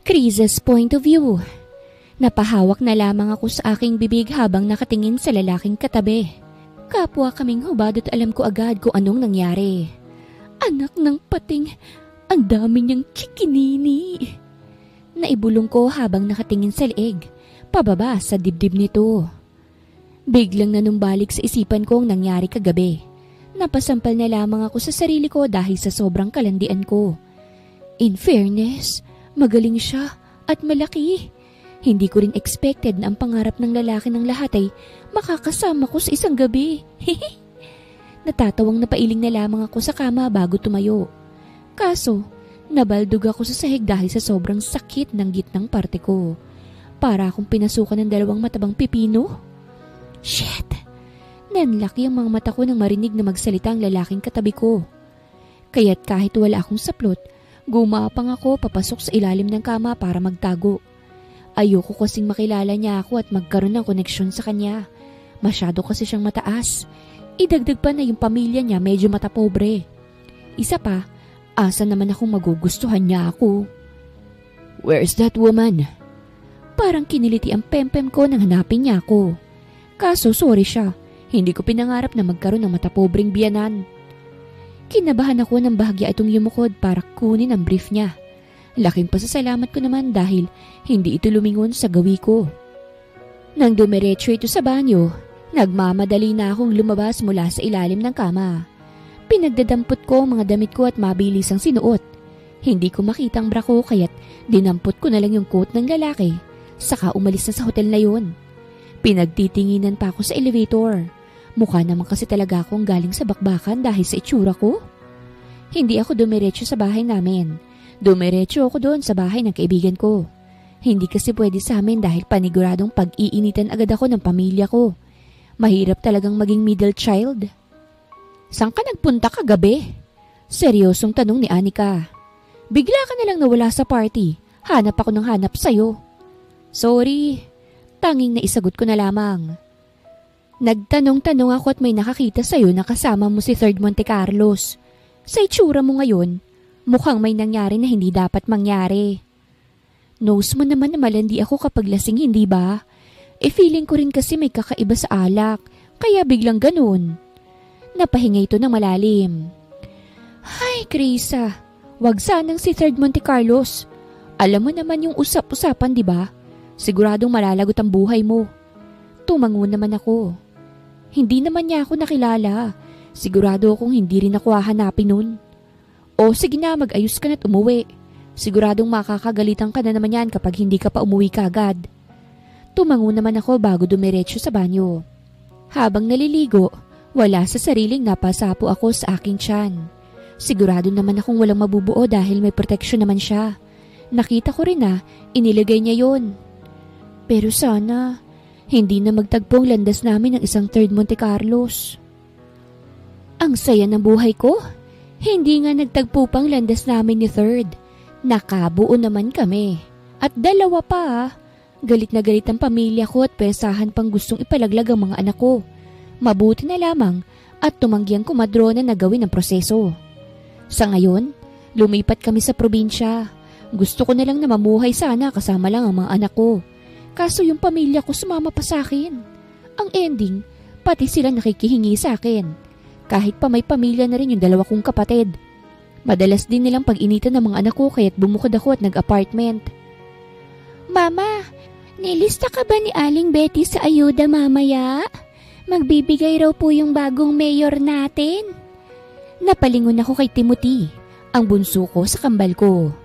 Chris's point of view. Napahawak na lamang ako sa aking bibig habang nakatingin sa lalaking katabi. Kapwa kaming hubad at alam ko agad kung anong nangyari. Anak ng pating, ang dami niyang chikinini. Naibulong ko habang nakatingin sa leeg, pababa sa dibdib nito. Biglang nanumbalik sa isipan ko ang nangyari kagabi. Napasampal na lamang ako sa sarili ko dahil sa sobrang kalandian ko. In fairness, magaling siya at malaki. Hindi ko rin expected na ang pangarap ng lalaki ng lahat ay makakasama ko sa isang gabi. Natatawang napailing na lamang ako sa kama bago tumayo. Kaso, nabaldog ako sa sahig dahil sa sobrang sakit ng gitnang parte ko. Para akong pinasukan ng dalawang matabang pipino. Shit! Nanlaki ang mga mata ko nang marinig na magsalita ang lalaking katabi ko. Kaya't kahit wala akong saplot, gumapang ako papasok sa ilalim ng kama para magtago. Ayoko kasing makilala niya ako at magkaroon ng koneksyon sa kanya. Masyado kasi siyang mataas. Idagdag pa na yung pamilya niya medyo matapobre. Isa pa, asa naman akong magugustuhan niya ako. Where's that woman? Parang kiniliti ang pempem ko nang hanapin niya ako. Kaso sorry siya, hindi ko pinangarap na magkaroon ng matapobreng biyanan. Kinabahan ako ng bahagya itong yumukod para kunin ang brief niya. Laking pasasalamat ko naman dahil hindi ito lumingon sa gawi ko. Nang dumiretso ito sa banyo, nagmamadali na akong lumabas mula sa ilalim ng kama. Pinagdadampot ko ang mga damit ko at mabilis ang sinuot. Hindi ko makita ang bra ko kaya't dinampot ko na lang yung coat ng lalaki, saka umalis na sa hotel na yun. Pinagtitinginan pa ako sa elevator. Mukha naman kasi talaga akong galing sa bakbakan dahil sa itsura ko. Hindi ako dumiretso sa bahay namin. Dumiretso ako doon sa bahay ng kaibigan ko. Hindi kasi pwede sa amin dahil paniguradong pag-iinitan agad ako ng pamilya ko. Mahirap talagang maging middle child. Saan ka nagpunta kagabi? Seryosong tanong ni Anika. Bigla ka na lang nawala sa party. Hanap ako ng hanap sa'yo. Sorry. Tanging naisagot ko na lamang. Nagtanong-tanong ako at may nakakita sa'yo na kasama mo si Third Monte Carlos. Sa itsura mo ngayon, mukhang may nangyari na hindi dapat mangyari. Knows mo naman na malandi ako kapag lasing, hindi ba? Feeling ko rin kasi may kakaiba sa alak, kaya biglang ganun. Napahinga ito ng malalim. Hay, Krisa, wag sanang si Third Monte Carlos. Alam mo naman yung usap-usapan, di ba? Siguradong malalagot ang buhay mo. Tumango naman ako. Hindi naman niya ako nakilala. Sigurado akong hindi rin ako hahanapin nun. O sige na, mag-ayos ka na't umuwi. Siguradong makakagalitan ka na naman yan kapag hindi ka pa umuwi kaagad. Tumango naman ako bago dumiretso sa banyo. Habang naliligo, wala sa sariling napasapo ako sa aking tiyan. Sigurado naman akong walang mabubuo dahil may proteksyon naman siya. Nakita ko rin na inilagay niya yon. Pero sana, hindi na magtagpo ang landas namin ng isang Third Monte Carlos. Ang saya ng buhay ko. Hindi nga nagtagpo pang landas namin ni Third. Nakabuo naman kami. At dalawa pa. Galit na galit ang pamilya ko at pesahan pang gustong ipalaglag ang mga anak ko. Mabuti na lamang at tumanggi ang kumadrona na gawin ang proseso. Sa ngayon, lumipat kami sa probinsya. Gusto ko na lang na mamuhay sana kasama lang ang mga anak ko. Kaso yung pamilya ko sumama pa sa akin. Ang ending, pati sila nakikihingi sa akin. Kahit pa may pamilya na rin yung dalawa kong kapatid. Madalas din nilang pag-initan ng mga anak ko kaya't bumukod ako at nag-apartment. Mama, nilista ka ba ni Aling Betty sa ayuda mamaya? Magbibigay raw po yung bagong mayor natin. Napalingon ako kay Timothy, ang bunso ko sa kambal ko.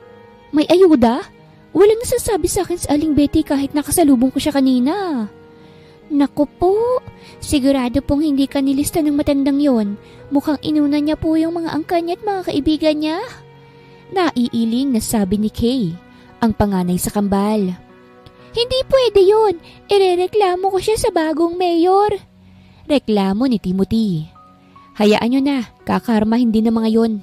May ayuda? Walang nasasabi sa akin sa Aling Betty kahit nakasalubong ko siya kanina. Naku po, sigurado pong hindi ka nilista ng matandang yon. Mukhang inuna niya po yung mga angka niya at mga kaibigan niya. Naiiling na sabi ni Kay, ang panganay sa kambal. Hindi pwede yun, irereklamo ko siya sa bagong mayor. Reklamo ni Timothy. Hayaan nyo na, kakarma hindi na mga yon.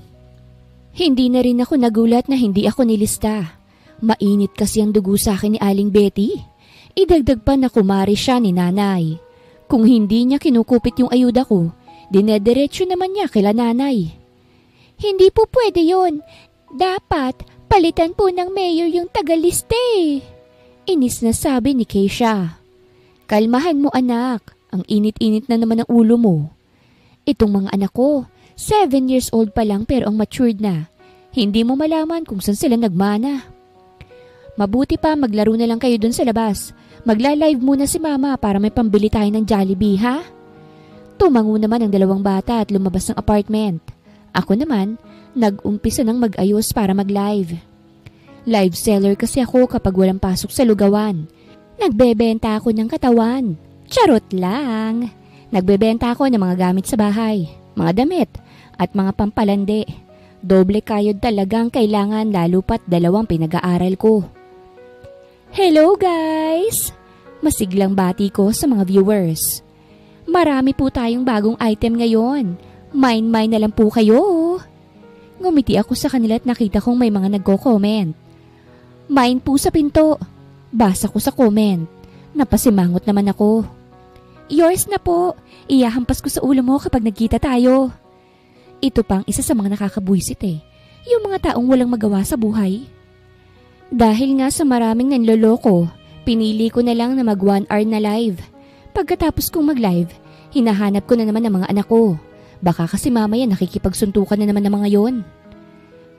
Hindi na rin ako nagulat na hindi ako nilista. Mainit kasi ang dugo sa akin ni Aling Betty. Idagdag pa na kumari siya ni nanay. Kung hindi niya kinukupit yung ayuda ko, dinediretso naman niya kila nanay. Hindi po pwede yun. Dapat palitan po ng mayor yung tagaliste. Inis na sabi ni Keisha. Kalmahan mo anak, ang init-init na naman ang ulo mo. Itong mga anak ko, 7 years old pa lang pero ang matured na. Hindi mo malaman kung saan sila nagmana. Mabuti pa maglaro na lang kayo dun sa labas. Magla-live muna si mama para may pambili tayo ng Jollibee ha? Tumango naman ang 2 bata at lumabas ng apartment. Ako naman, nag-umpisa ng mag-ayos para mag-live. Live seller kasi ako kapag walang pasok sa lugawan. Nagbebenta ako ng katawan. Charot lang. Nagbebenta ako ng mga gamit sa bahay, mga damit at mga pampalandi. Doble kayod talagang kailangan lalo pat 2 pinag-aaral ko. Hello guys! Masiglang bati ko sa mga viewers. Marami po tayong bagong item ngayon. Mine na lang po kayo. Ngumiti ako sa kanila at nakita kong may mga nagko-comment. Mine po sa pinto. Basa ko sa comment. Napasimangot naman ako. Yours na po. Iyahampas ko sa ulo mo kapag nagkita tayo. Ito pang isa sa mga nakakabuisit yung mga taong walang magawa sa buhay. Dahil nga sa maraming nanloloko, pinili ko na lang na mag 1 hour na live. Pagkatapos kong mag-live, hinahanap ko na naman ang mga anak ko. Baka kasi mamaya nakikipagsuntukan na naman ng mga yon.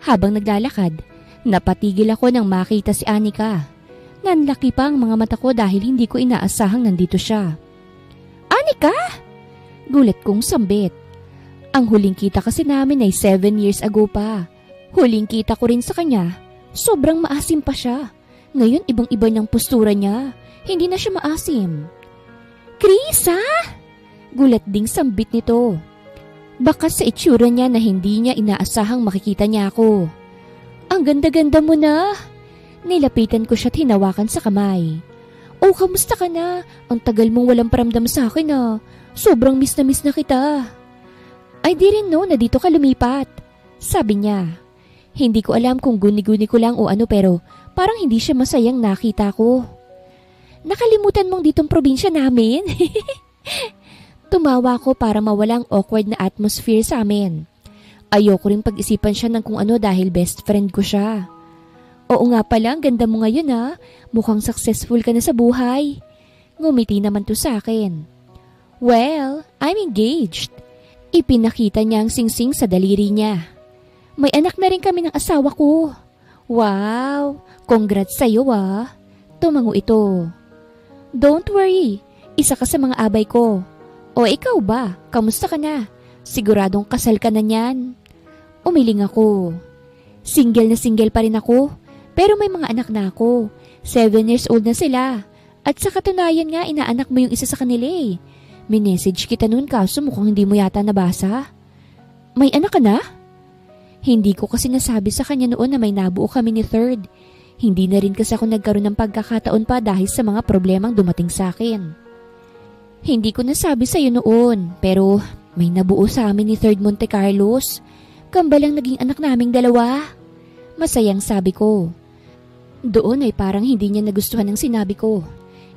Habang naglalakad, napatigil ako nang makita si Anika. Nanlaki pa ang mga mata ko dahil hindi ko inaasahang nandito siya. Anika? Gulat kong sambit. Ang huling kita kasi namin ay 7 years ago pa. Huling kita ko rin sa kanya. Sobrang maasim pa siya. Ngayon ibang-iba niyang postura niya. Hindi na siya maasim. Krisa! Gulat ding sambit nito. Baka sa itsura niya na hindi niya inaasahang makikita niya ako. Ang ganda-ganda mo na! Nilapitan ko siya at hinawakan sa kamay. Oh, kamusta ka na? Ang tagal mong walang paramdam sa akin ah. Sobrang miss na kita. I didn't know na dito ka lumipat. Sabi niya. Hindi ko alam kung guni-guni ko lang o ano pero parang hindi siya masayang nakita ko. Nakalimutan mong ditong probinsya namin? Tumawa ko para mawalang awkward na atmosphere sa amin. Ayoko rin pag-isipan siya ng kung ano dahil best friend ko siya. Oo nga pala, ang ganda mo ngayon ha. Mukhang successful ka na sa buhay. Ngumiti naman to sa akin. Well, I'm engaged. Ipinakita niya ang singsing sa daliri niya. May anak na rin kami ng asawa ko. Wow! Congrats sa'yo ah. Tumango ito. Don't worry, isa ka sa mga abay ko. O ikaw ba? Kamusta ka na? Siguradong kasal ka na niyan. Umiling ako. Single na single pa rin ako. Pero may mga anak na ako. 7 years old na sila. At sa katunayan nga, inaanak mo yung isa sa kanila eh. Minessage kita noon kaso mukhang hindi mo yata nabasa. May anak ka na? Hindi ko kasi nasabi sa kanya noon na may nabuo kami ni Third. Hindi na rin kasi ako nagkaroon ng pagkakataon pa dahil sa mga problemang dumating sa akin. Hindi ko nasabi sa iyo noon, pero may nabuo sa amin ni Third Monte Carlos. Kambalang naging anak naming 2. Masayang sabi ko. Doon ay parang hindi niya nagustuhan ang sinabi ko.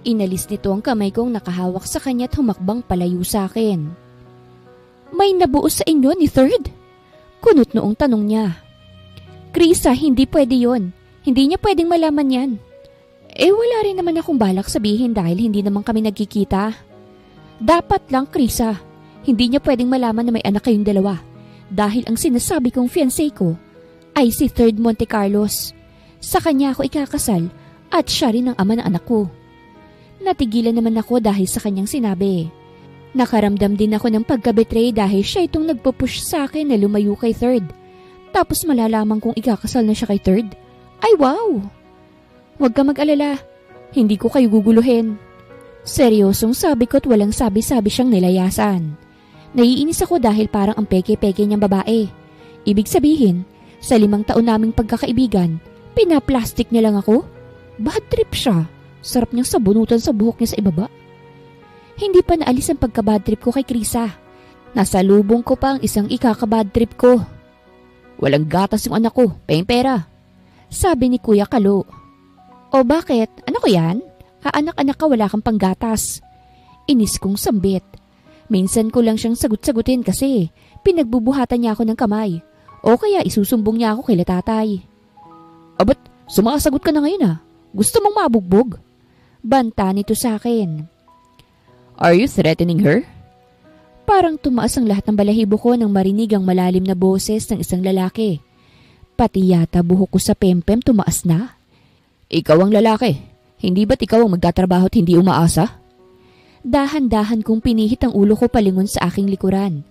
Inalis nito ang kamay kong nakahawak sa kanya at humakbang palayo sa akin. May nabuo sa inyo ni Third? Kunot noong tanong niya. Krisa, hindi pwede yon. Hindi niya pwedeng malaman yan. Wala rin naman akong balak sabihin dahil hindi naman kami nagkikita. Dapat lang, Krisa. Hindi niya pwedeng malaman na may anak kayong 2. Dahil ang sinasabi kong fiancé ko ay si Third Monte Carlos. Sa kanya ako ikakasal at siya rin ang ama ng anak ko. Natigilan naman ako dahil sa kanyang sinabi. Nakaramdam din ako ng pagka-betray dahil siya itong nagpo-push sa akin na lumayo kay Third. Tapos malalaman kong ikakasal na siya kay Third. Ay wow! Huwag ka mag-alala. Hindi ko kayo guguluhin. Seryosong sabi ko at walang sabi-sabi siyang nilayasan. Naiinis ako dahil parang ang peke-peke niyang babae. Ibig sabihin, sa 5 taon naming pagkakaibigan, pinaplastic niya lang ako? Bad trip siya. Sarap niyang sabunutan sa buhok niya sa ibaba. Hindi pa naalis ang pagka-bad trip ko kay Krisa. Nasa lubong ko pa ang isang ikaka-bad trip ko. Walang gatas yung anak ko, pera. Sabi ni Kuya Kalo. O bakit? Ano ko yan? Haanak-anak ka, wala kang panggatas. Inis kong sambit. Minsan ko lang siyang sagot-sagutin kasi pinagbubuhatan niya ako ng kamay. O kaya isusumbong niya ako kay tatay. Abat, sumasagot ka na ngayon Gusto mong mabugbog? Banta nito sa akin. Are you threatening her? Parang tumaas ang lahat ng balahibo ko nang marinig ang malalim na boses ng isang lalaki. Pati yata buhok ko sa pempem tumaas na. Ikaw ang lalaki. Hindi ba't ikaw ang magtatrabaho at hindi umaasa? Dahan-dahan kong pinihit ang ulo ko palingon sa aking likuran.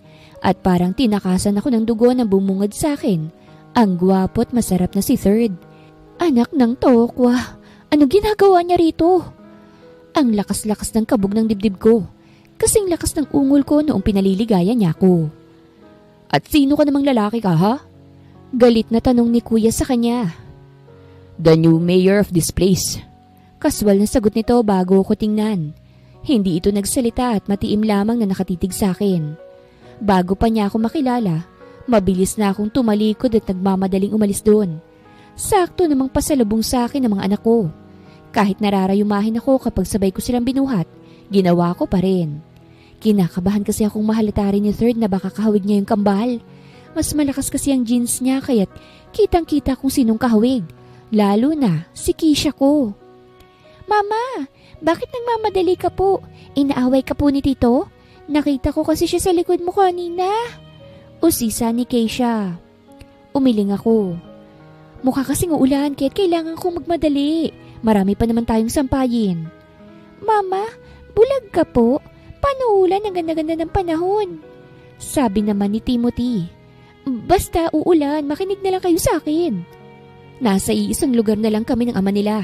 At parang tinakasan ako ng dugo na bumungad sa akin. Ang gwapo at masarap na si Third. Anak ng tokwa. Ano ginagawa niya rito? Ang lakas-lakas ng kabog ng dibdib ko. Kasing lakas ng ungol ko noong pinaliligaya niya ako. At sino ka namang lalaki ka ha? Galit na tanong ni Kuya sa kanya. The new mayor of this place. Kaswal na sagot nito bago ko tingnan. Hindi ito nagsalita at matiim lamang na nakatitig sa akin. Bago pa niya ako makilala, mabilis na akong tumalikod at nagmamadaling umalis doon. Sakto namang pasalubong sa akin ng mga anak ko. Kahit nararayumahin ako kapag sabay ko silang binuhat, ginawa ko pa rin. Kinakabahan kasi akong mahalata rin ni Third na baka kahawig niya yung kambal. Mas malakas kasi ang jeans niya kaya't kitang-kita kung sinong kahawig. Lalo na si Keisha ko. Mama, bakit nagmamadali ka po? Inaaway ka po ni Tito? Nakita ko kasi siya sa likod mo kanina. Usisa ni Keisha. Umiling ako. Mukha kasing uulan kaya't kailangan kong magmadali. Marami pa naman tayong sampayin. Mama, bulag ka po. Paano ulan ang ganda-ganda ng panahon? Sabi naman ni Timothy. Basta uulan, makinig na lang kayo sa akin. Nasa iisang lugar na lang kami ng ama nila.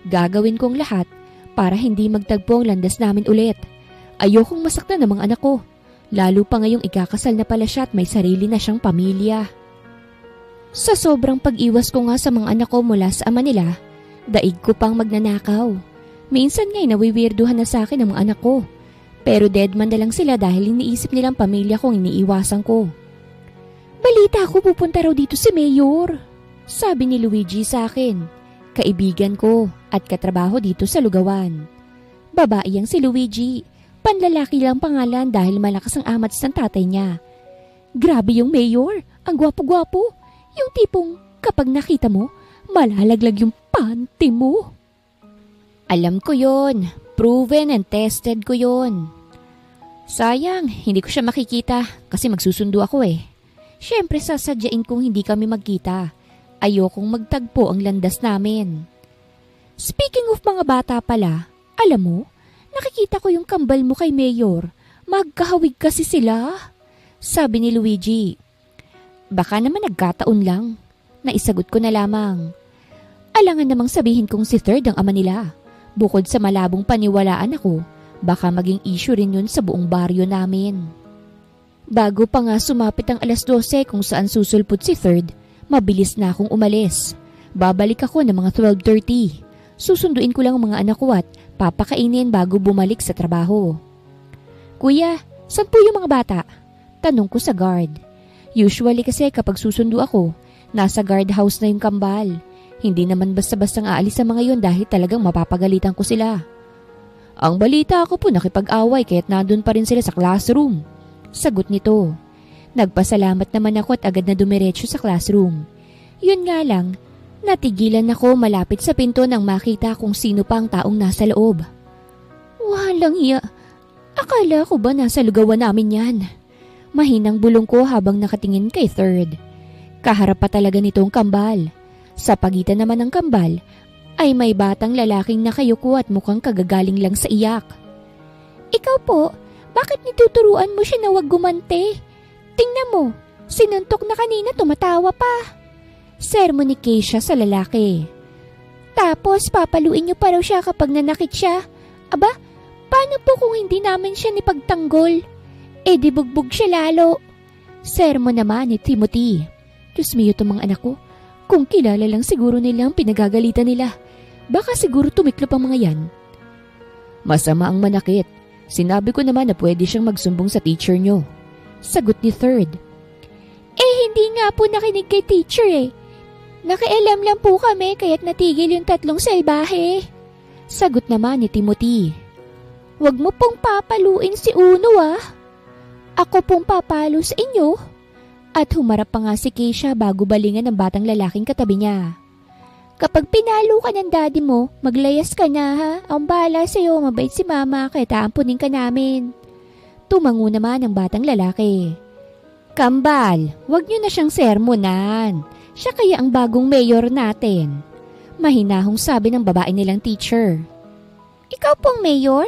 Gagawin kong lahat para hindi magtagpo ang landas namin ulit. Ayokong masaktan ng mga anak ko. Lalo pa ngayong ikakasal na pala siya at may sarili na siyang pamilya. Sa sobrang pag-iwas ko nga sa mga anak ko mula sa ama nila, daig ko pang magnanakaw. Minsan nga'y nawiwirduhan na sa akin ang mga anak ko. Pero deadman na lang sila dahil iniisip nilang pamilya kong iniiwasan ko. Balita ko pupunta raw dito si Mayor. Sabi ni Luigi sa akin, kaibigan ko at katrabaho dito sa lugawan. Babae ang si Luigi, panlalaki lang pangalan dahil malakas ang amats ng tatay niya. Grabe yung Mayor, ang gwapo-gwapo. Yung tipong kapag nakita mo, malalaglag yung panty mo. Alam ko yon, proven and tested ko yon. Sayang, hindi ko siya makikita kasi magsusundo ako eh. Siyempre sasadyain kong hindi kami magkita. Ayokong magtagpo ang landas namin. Speaking of mga bata pala, alam mo, nakikita ko yung kambal mo kay Mayor. Magkahawig kasi sila. Sabi ni Luigi. Baka naman nagkataon lang. Naisagot ko na lamang. Alangan namang sabihin kong si Third ang ama nila. Bukod sa malabong paniwalaan ako, baka maging issue rin yun sa buong baryo namin. Bago pa nga sumapit ang 12:00 kung saan susulpot si Third, mabilis na akong umalis. Babalik ako ng mga 12:30. Susunduin ko lang ang mga anak ko at papakainin bago bumalik sa trabaho. Kuya, saan po yung mga bata? Tanong ko sa guard. Usually kasi kapag susundo ako, nasa guardhouse na yung kambal. Hindi naman basta-bastang aalis sa mga yon dahil talagang mapapagalitan ko sila. Ang balita ako po nakipag-away kaya't nandun pa rin sila sa classroom. Sagot nito. Nagpasalamat naman ako at agad na dumiretso sa classroom. Yun nga lang, natigilan ako malapit sa pinto nang makita kung sino pa ang taong nasa loob. Walang iya. Akala ko ba nasa lugawan namin yan? Mahinang bulong ko habang nakatingin kay Third. Kaharap pa talaga nitong kambal. Sa pagitan naman ng kambal ay may batang lalaking nakayuko at mukhang kagagaling lang sa iyak. Ikaw po, bakit nituturuan mo siya na wag gumante? Tingnan mo, sinuntok na kanina tumatawa pa. Sermon ni Keisha sa lalaki. Tapos papaluin niyo pa raw siya kapag nanakit siya. Aba, paano po kung hindi namin siya nipagtanggol? Eh di bugbog siya lalo. Sermon naman ni Timothy. Diyos mio itong mga anak ko. Kung kilala lang siguro nila ang pinagagalitan nila. Baka siguro tumiklop ang mga yan. Masama ang manakit. Sinabi ko naman na pwede siyang magsumbong sa teacher niyo. Sagot ni Third. Eh hindi nga po nakinig kay teacher eh. Nakialam lang po kami kaya't natigil yung 3 salbahe. Sagot naman ni Timothy. Huwag mo pong papaluin si Uno ah. Ako pong papalo sa inyo. At humarap pa nga si Keisha bago balingan ng batang lalaking katabi niya. Kapag pinalo ka ng daddy mo, maglayas ka na ha. Ang bahala sa'yo, mabait si mama, kaya taampunin ka namin. Tumango naman ang batang lalaki. Kambal, wag niyo na siyang sermonan. Siya kaya ang bagong mayor natin. Mahinahong sabi ng babae nilang teacher. Ikaw pong mayor?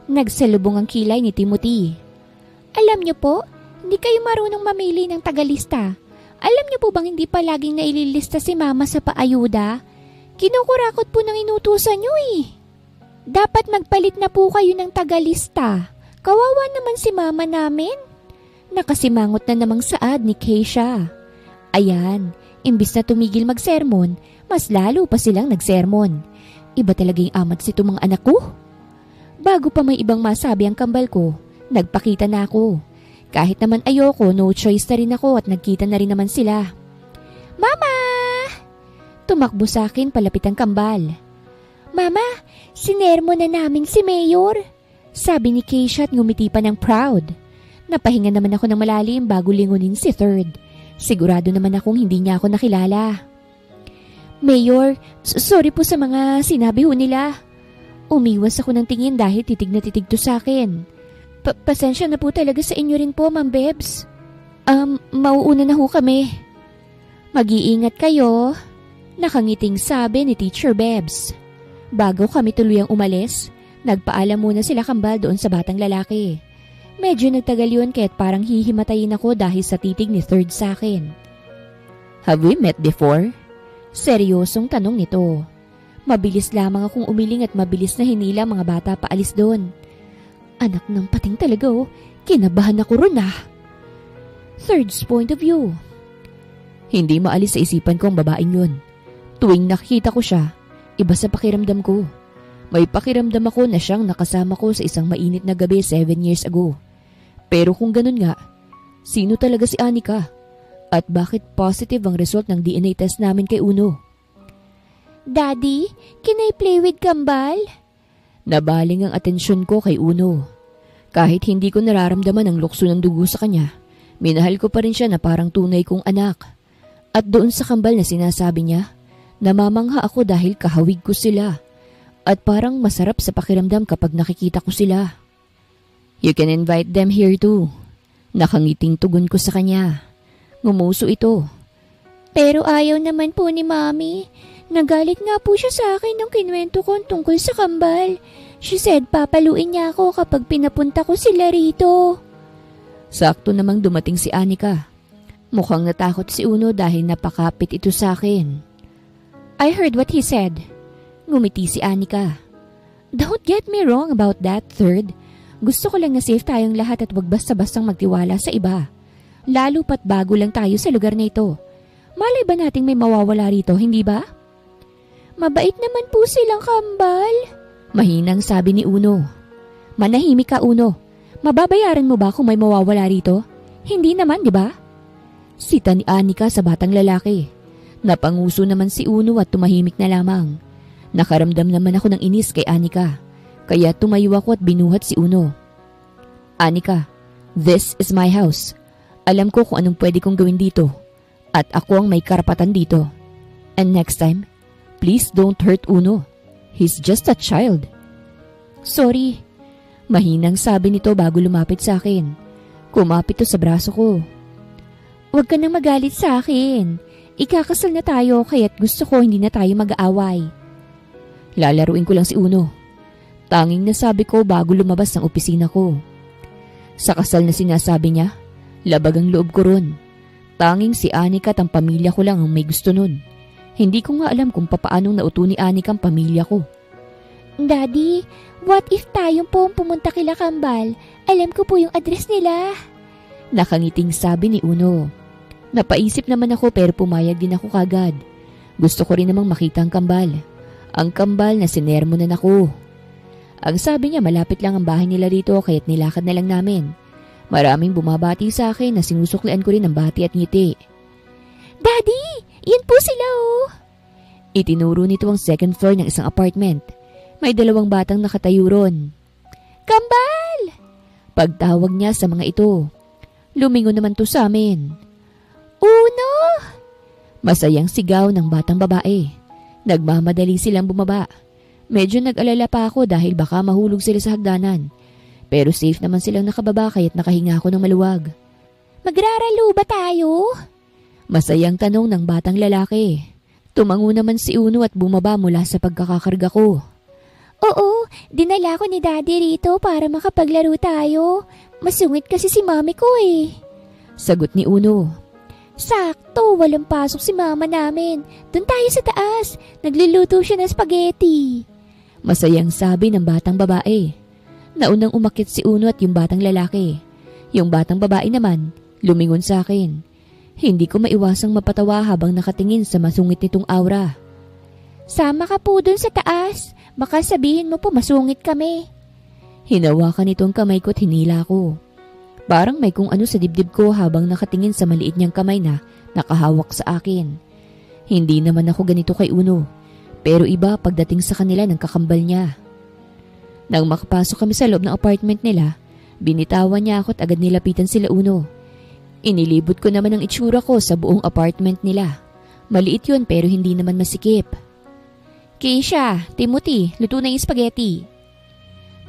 Nagsalubong ang kilay ni Timothy. Alam niyo po, hindi kayo marunong mamili ng tagalista. Alam niyo po bang hindi palaging naililista si mama sa paayuda? Kinukurakot po ng inutusan niyo eh. Dapat magpalit na po kayo ng tagalista. Kawawa naman si mama namin. Nakasimangot na namang saad ni Keisha. Ayan, imbis na tumigil magsermon, mas lalo pa silang nagsermon. Iba talaga yung amat sito mga anak ko. Bago pa may ibang masabi ang kambal ko, nagpakita na ako. Kahit naman ayoko, no choice na rin ako at nagkita na rin naman sila. Mama! Tumakbo sa akin palapit ang kambal. Mama, sinermo na namin si Mayor. Sabi ni Keisha at ngumiti pa ng proud. Napahinga naman ako ng malalim bago lingunin si Third. Sigurado naman akong hindi niya ako nakilala. Mayor, sorry po sa mga sinabi ho nila. Umiwas ako ng tingin dahil titig na titig to sa akin. Pasensya na po talaga sa inyo rin po, Ma'am Bebs. Mauuna na ho kami. Mag-iingat kayo, nakangiting sabi ni Teacher Bebs. Bago kami tuluyang umalis, nagpaalam muna sila kambal doon sa batang lalaki. Medyo nagtagal yun kaya't parang hihimatayin ako dahil sa titig ni Third sa akin. Have we met before? Seryosong tanong nito. Mabilis lamang akong umiling at mabilis na hinila mga bata paalis doon. Anak ng pating talaga oh, kinabahan ako ron ah. Third's point of view. Hindi maalis sa isipan ko ang babaeng yun. Tuwing nakita ko siya, iba sa pakiramdam ko. May pakiramdam ako na siyang nakasama ko sa isang mainit na gabi 7 years ago. Pero kung ganun nga, sino talaga si Anika? At bakit positive ang result ng DNA test namin kay Uno? Daddy, can I play with Kambal? Nabaling ang atensyon ko kay Uno. Kahit hindi ko nararamdaman ang lukso ng dugo sa kanya, minahal ko pa rin siya na parang tunay kong anak. At doon sa kambal na sinasabi niya, namamangha ako dahil kahawig ko sila. At parang masarap sa pakiramdam kapag nakikita ko sila. You can invite them here too. Nakangiting tugon ko sa kanya. Ngumuso ito. Pero ayaw naman po ni Mami. Nagalit nga po siya sa akin nung kinwento ko tungkol sa kambal. She said papaluin niya ako kapag pinapunta ko sila rito. Sakto namang dumating si Anika. Mukhang natakot si Uno dahil napakapit ito sa akin. I heard what he said. Ngumiti si Anika. Don't get me wrong about that, Third. Gusto ko lang na safe tayong lahat at wag basta-bastang magtiwala sa iba. Lalo pat bago lang tayo sa lugar na ito. Malay ba nating may mawawala rito, hindi ba? Mabait naman po silang kambal. Mahinang sabi ni Uno. Manahimik ka, Uno. Mababayaran mo ba kung may mawawala rito? Hindi naman, di ba? Sita ni Anika sa batang lalaki. Napanguso naman si Uno at tumahimik na lamang. Nakaramdam naman ako ng inis kay Anika. Kaya tumayo ako at binuhat si Uno. Anika, this is my house. Alam ko kung anong pwede kong gawin dito. At ako ang may karapatan dito. And next time, please don't hurt Uno. He's just a child. Sorry. Mahinang sabi nito bago lumapit sa akin. Kumapit to sa braso ko. Huwag ka nang magalit sa akin. Ikakasal na tayo kaya't gusto ko hindi na tayo mag-aaway. Lalaruin ko lang si Uno. Tanging nasabi ko bago lumabas ng opisina ko. Sa kasal na sinasabi niya, labag ang loob ko ron. Tanging si Anika at ang pamilya ko lang ang may gusto nun. Hindi ko nga alam kung papaanong nauto ni Anika ang pamilya ko. Daddy, what if tayong po pumunta kila Kambal? Alam ko po yung address nila. Nakangiting sabi ni Uno. Napaisip naman ako pero pumayag din ako kagad. Gusto ko rin namang makita ang Kambal. Ang Kambal na sinermonan ako. Ang sabi niya malapit lang ang bahay nila rito kaya't nilakad na lang namin. Maraming bumabati sa akin na sinusuklian ko rin ng bati at ngiti. Daddy, yun po sila oh. Itinuro nito ang second floor ng isang apartment. May 2 batang nakatayo ron. Kambal! Pagtawag niya sa mga ito. Lumingon naman to sa amin. Uno! Masayang sigaw ng batang babae. Nagmamadali silang bumaba. Medyo nag-alala pa ako dahil baka mahulog sila sa hagdanan. Pero safe naman silang nakababa kaya't nakahinga ako ng maluwag. Magraralo ba tayo? Masayang tanong ng batang lalaki. Tumango naman si Uno at bumaba mula sa pagkakakarga ko. Oo, dinala ko ni Daddy rito para makapaglaro tayo. Masungit kasi si Mami ko eh. Sagot ni Uno. Sakto, walang pasok si Mama namin. Doon tayo sa taas. Nagluluto siya ng spaghetti. Masayang sabi ng batang babae. Naunang umakyat si Uno at yung batang lalaki. Yung batang babae naman, lumingon sa akin. Hindi ko maiwasang mapatawa habang nakatingin sa masungit nitong aura. Sama ka po dun sa taas. Baka sabihin mo po masungit kami. Hinawakan nitong kamay ko at hinila ko. Parang may kung ano sa dibdib ko habang nakatingin sa maliit niyang kamay na nakahawak sa akin. Hindi naman ako ganito kay Uno. Pero iba pagdating sa kanila ng kakambal niya. Nang makapasok kami sa loob ng apartment nila, binitawan niya ako at agad nilapitan sila Uno. Inilibot ko naman ang itsura ko sa buong apartment nila. Maliit yun pero hindi naman masikip. Keisha, Timothy, luto na yung spaghetti.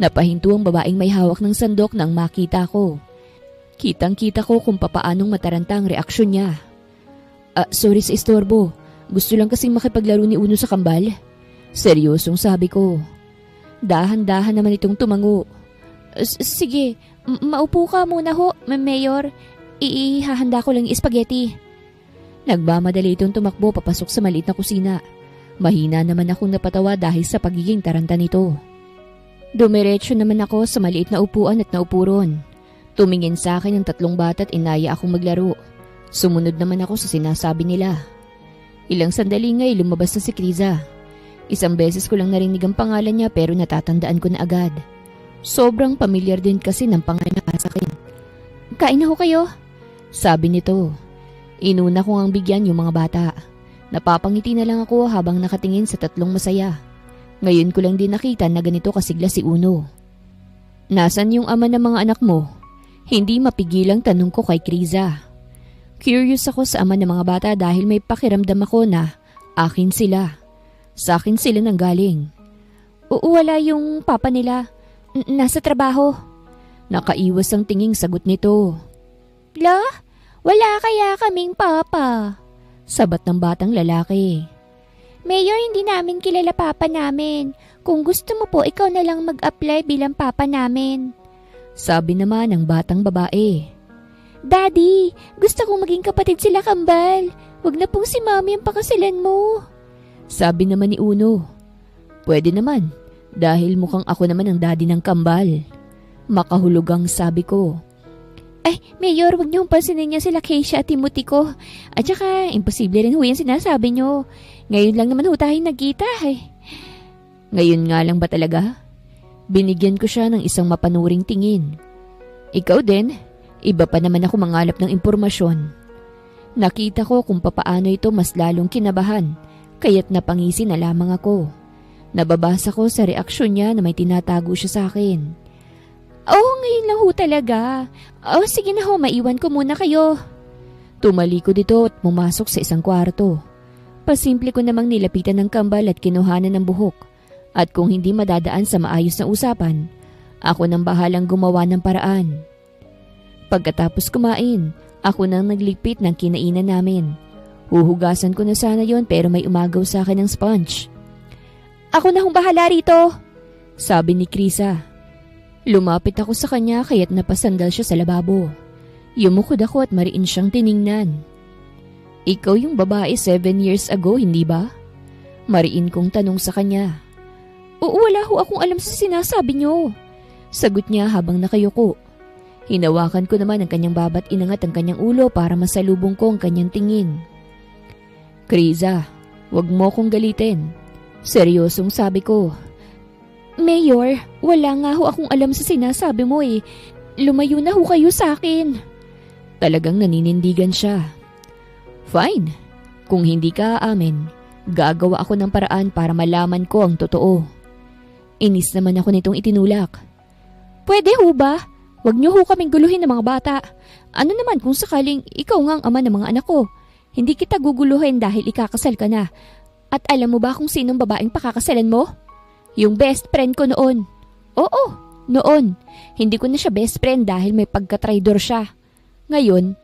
Napahinto ang babaeng may hawak ng sandok nang makita ko. Kitang-kita ko kung papaanong mataranta ang reaksyon niya. Sorry sa istorbo. Gusto lang kasing makipaglaro ni Uno sa kambal. Seryosong sabi ko. Dahan-dahan naman itong tumango. Sige, maupo ka muna ho, Mayor. Ihahanda ko lang yung spaghetti. Nagmamadali itong tumakbo papasok sa maliit na kusina. Mahina naman akong napatawa dahil sa pagiging taranta nito. Dumiretso naman ako sa maliit na upuan at naupo ron. Tumingin sa akin ang tatlong bata at inaya akong maglaro. Sumunod naman ako sa sinasabi nila. Ilang sandali nga'y lumabas na si Kriza. Isang beses ko lang narinig ang pangalan niya pero natatandaan ko na agad. Sobrang pamilyar din kasi ng pangalan niya sa akin. Kain na ho kayo? Sabi nito. Inuna ko ang bigyan yung mga bata. Napapangiti na lang ako habang nakatingin sa tatlong masaya. Ngayon ko lang din nakita na ganito kasigla si Uno. Nasaan yung ama ng mga anak mo? Hindi mapigilang tanong ko kay Kriza. Curious ako sa ama ng mga bata dahil may pakiramdam ako na akin sila. Sa akin sila nanggaling. Wala yung papa nila. Nasa trabaho. Nakaiwas ang tinging sagot nito. La, wala kaya kaming papa? Sabat ng batang lalaki. Mayor, hindi namin kilala papa namin. Kung gusto mo po, ikaw na lang mag-apply bilang papa namin. Sabi naman ng batang babae. Daddy, gusto kong maging kapatid sila kambal. Huwag na pong si Mami ang pakasilan mo. Sabi naman ni Uno. Pwede naman, dahil mukhang ako naman ang daddy ng kambal. Makahulugang sabi ko. Ay, Mayor, huwag niyong pansinin niya sila Keisha at Timothy ko. At saka, imposible rin ho yan sinasabi niyo. Ngayon lang naman ho tayo nagkita eh. Ngayon nga lang ba talaga? Binigyan ko siya ng isang mapanuring tingin. Ikaw din, iba pa naman ako mangalap ng impormasyon. Nakita ko kung papaano ito mas lalong kinabahan, kaya't napangisi na lamang ako. Nababasa ko sa reaksyon niya na may tinatago siya sa akin. Oh, ngayon lang ho talaga. Oh, sige na ho, maiwan ko muna kayo. Tumalikod ito at pumasok sa isang kwarto. Pasimple ko namang nilapitan ng kambal at kinuhanan ng buhok. At kung hindi madadaan sa maayos na usapan, ako nang bahalang gumawa ng paraan. Pagkatapos kumain, ako nang nagligpit ng kinainan namin. Huhugasan ko na sana yon pero may umagaw sa akin ng sponge. Ako na hong bahala rito, sabi ni Krisa. Lumapit ako sa kanya kaya't napasandal siya sa lababo. Yumukod ako at mariin siyang tiningnan. Ikaw yung babae 7 years ago, hindi ba? Mariin kong tanong sa kanya. Oo, wala ho akong alam sa sinasabi niyo. Sagot niya habang nakayuko. Hinawakan ko naman ang kanyang babat inangat ang kanyang ulo para masalubong ko ang kanyang tingin. Kriza, wag mo kong galitin. Seryosong sabi ko. Mayor, wala nga ho akong alam sa sinasabi mo eh. Lumayo na ho kayo sa akin. Talagang naninindigan siya. Fine, kung hindi ka aamin, gagawa ako ng paraan para malaman ko ang totoo. Inis naman ako nitong itinulak. Pwede ho ba? Huwag niyo ho kaming guluhin ng mga bata. Ano naman kung sakaling ikaw nga ang ama ng mga anak ko? Hindi kita guguluhin dahil ikakasal ka na. At alam mo ba kung sinong babaeng pakakasalan mo? Yung best friend ko noon. Oo, noon. Hindi ko na siya best friend dahil may pagka-traidor siya. Ngayon,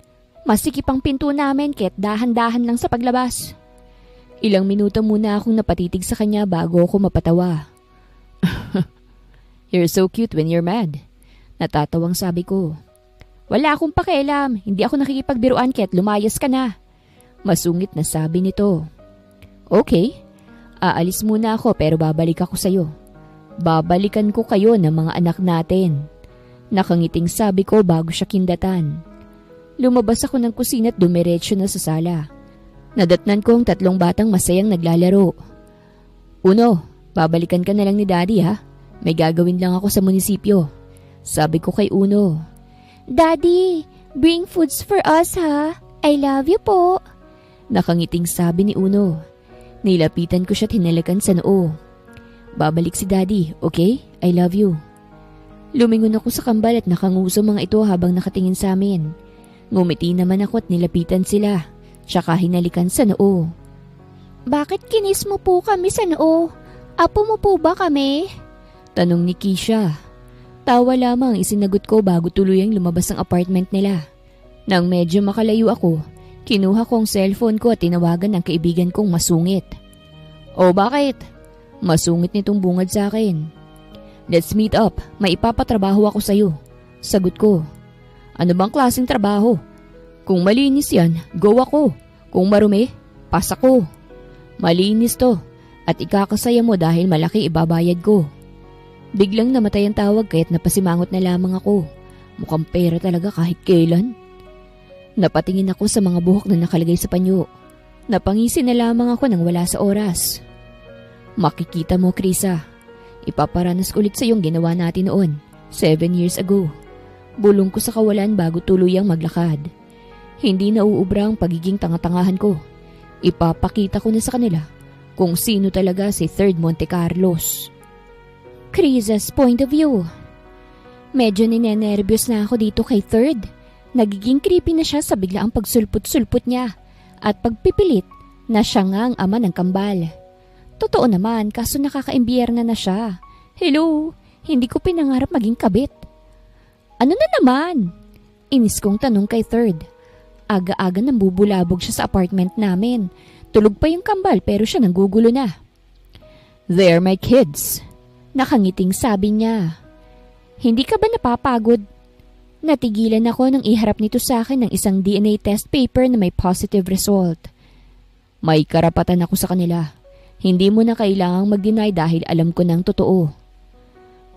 masikip ang pinto namin kaya't dahan-dahan lang sa paglabas. Ilang minuto muna akong napatitig sa kanya bago ako mapatawa. You're so cute when you're mad. Natatawang sabi ko. Wala akong pakialam, hindi ako nakikipagbiruan kaya't lumayas ka na. Masungit na sabi nito. Okay, aalis muna ako pero babalik ako sa'yo. Babalikan ko kayo ng mga anak natin. Nakangiting sabi ko bago siya kindatan. Lumabas ako ng kusina at dumiretso na sa sala. Nadatnan ko ang 3 batang masayang naglalaro. Uno, babalikan ka na lang ni Daddy ha. May gagawin lang ako sa munisipyo. Sabi ko kay Uno. Daddy, bring foods for us ha. I love you po. Nakangiting sabi ni Uno. Nilapitan ko siya at hinalakan sa noo. Babalik si Daddy, okay? I love you. Lumingon ako sa kambal at nakanguso mga ito habang nakatingin sa amin. Ngumiti naman ako at nilapitan sila. Tsaka hinalikan sa noo. Bakit kinis mo po kami sa noo? Apo mo po ba kami? Tanong ni Keisha. Tawa lamang isinagot ko bago tuluyang lumabas ang apartment nila. Nang medyo makalayo ako, kinuha ko ang cellphone ko at tinawagan ang kaibigan kong masungit. O bakit? Masungit nitong bungad sa akin. Let's meet up, may ipapatrabaho ako sa'yo. Sagot ko. Ano bang klaseng trabaho? Kung malinis yan, go ako. Kung marumi, pas ako. Malinis to at ikakasaya mo dahil malaki ibabayad ko. Biglang namatay ang tawag kaya't napasimangot na lamang ako. Mukhang pera talaga kahit kailan. Napatingin ako sa mga buhok na nakalagay sa panyo. Napangisi na lamang ako nang wala sa oras. Makikita mo, Krisa. Ipaparanas ko ulit sa iyong ginawa natin noon, 7 years ago. Bulong ko sa kawalan bago tuluyang maglakad. Hindi nauubra ang pagiging tanga-tangahan ko. Ipapakita ko na sa kanila kung sino talaga si Third Monte Carlos. Krisa's point of view. Medyo ninenervyos na ako dito kay Third. Nagiging creepy na siya sa biglaang pagsulput-sulput niya at pagpipilit na siya nga ang ama ng kambal. Totoo naman kaso nakakaimbiyerna na siya. Hello, hindi ko pinangarap maging kabit. Ano na naman? Inis kong tanong kay Third. Aga-aga nang bubulabog siya sa apartment namin. Tulog pa yung kambal pero siya nanggugulo na. They're my kids. Nakangiting sabi niya. Hindi ka ba napapagod? Natigilan ako nang iharap nito sa akin ng isang DNA test paper na may positive result. May karapatan ako sa kanila. Hindi mo na kailangang mag-deny dahil alam ko ng totoo.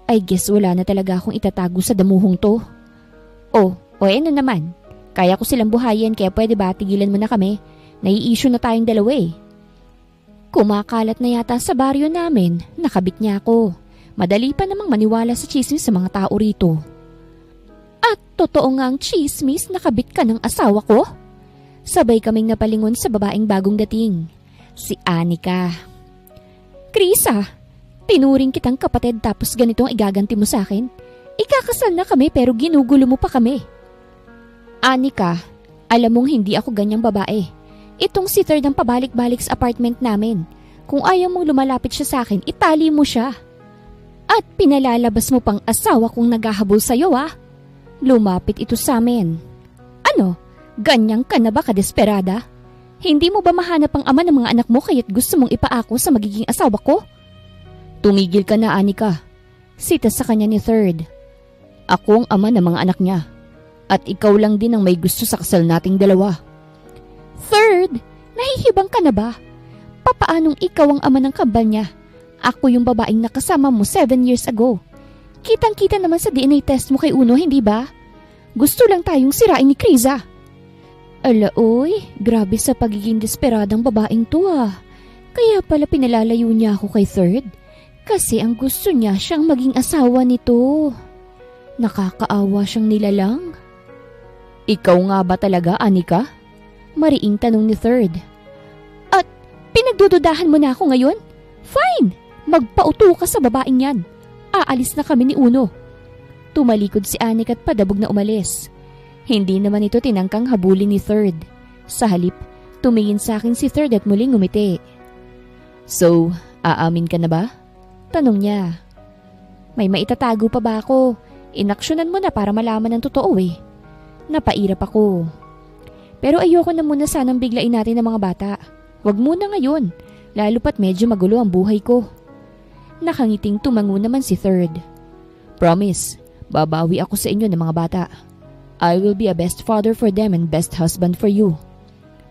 I guess wala na talaga akong itatago sa damuhong to. Oh, ano naman? Kaya ko silang buhayin kaya pwede ba tigilan mo na kami? Nai-issue na tayong dalawa eh. Kumakalat na yata sa baryo namin, nakabit niya ako. Madali pa namang maniwala sa chismis sa mga tao rito. At totoo nga ang chismis, nakabit ka ng asawa ko? Sabay kaming napalingon sa babaeng bagong dating. Si Anika. Krisa, tinuring kitang kapatid tapos ganitong igaganti mo sa akin. Ikakasal na kami pero ginugulo mo pa kami. Anika, alam mong hindi ako ganyang babae. Itong si Third ang pabalik-balik sa apartment namin. Kung ayaw mong lumalapit siya sa akin, itali mo siya. At pinalalabas mo pang asawa kong naghahabol sa'yo ah. Lumapit ito sa amin. Ano? Ganyang ka na ba kadesperada? Hindi mo ba mahanap ang ama ng mga anak mo kaya't gusto mong ipaako sa magiging asawa ko? Tumigil ka na, Anika. Sita sa kanya ni Third. Ako ang ama ng mga anak niya. At ikaw lang din ang may gusto sa kasal nating dalawa. Third, nahihibang ka na ba? Papaanong ikaw ang ama ng kambal niya? Ako yung babaeng nakasama mo 7 years ago. Kitang-kita naman sa DNA test mo kay Uno, hindi ba? Gusto lang tayong sirain ni Krisa. Alaoy, grabe sa pagiging desperadang babaeng to ah. Kaya pala pinalalayo niya ako kay Third. Kasi ang gusto niya siyang maging asawa nito. Nakakaawa siyang nilalang. Ikaw nga ba talaga, Anika? Mariing tanong ni Third. At pinagdududahan mo na ako ngayon? Fine, magpauto ka sa babaeng yan. Aalis na kami ni Uno. Tumalikod si Anika at padabog na umalis. Hindi naman ito tinangkang habulin ni Third. Sa halip, tumingin sa akin si Third at muling ngumiti. So, aamin ka na ba? Tanong niya. May maitatago pa ba ako? Inaksyonan mo na para malaman ang totoo eh. Napairap ako. Pero ayoko na muna sanang biglain natin ang mga bata. Huwag muna ngayon, lalo pat medyo magulo ang buhay ko. Nakangiting tumango naman si Third. Promise, babawi ako sa inyo ng mga bata. I will be a best father for them and best husband for you.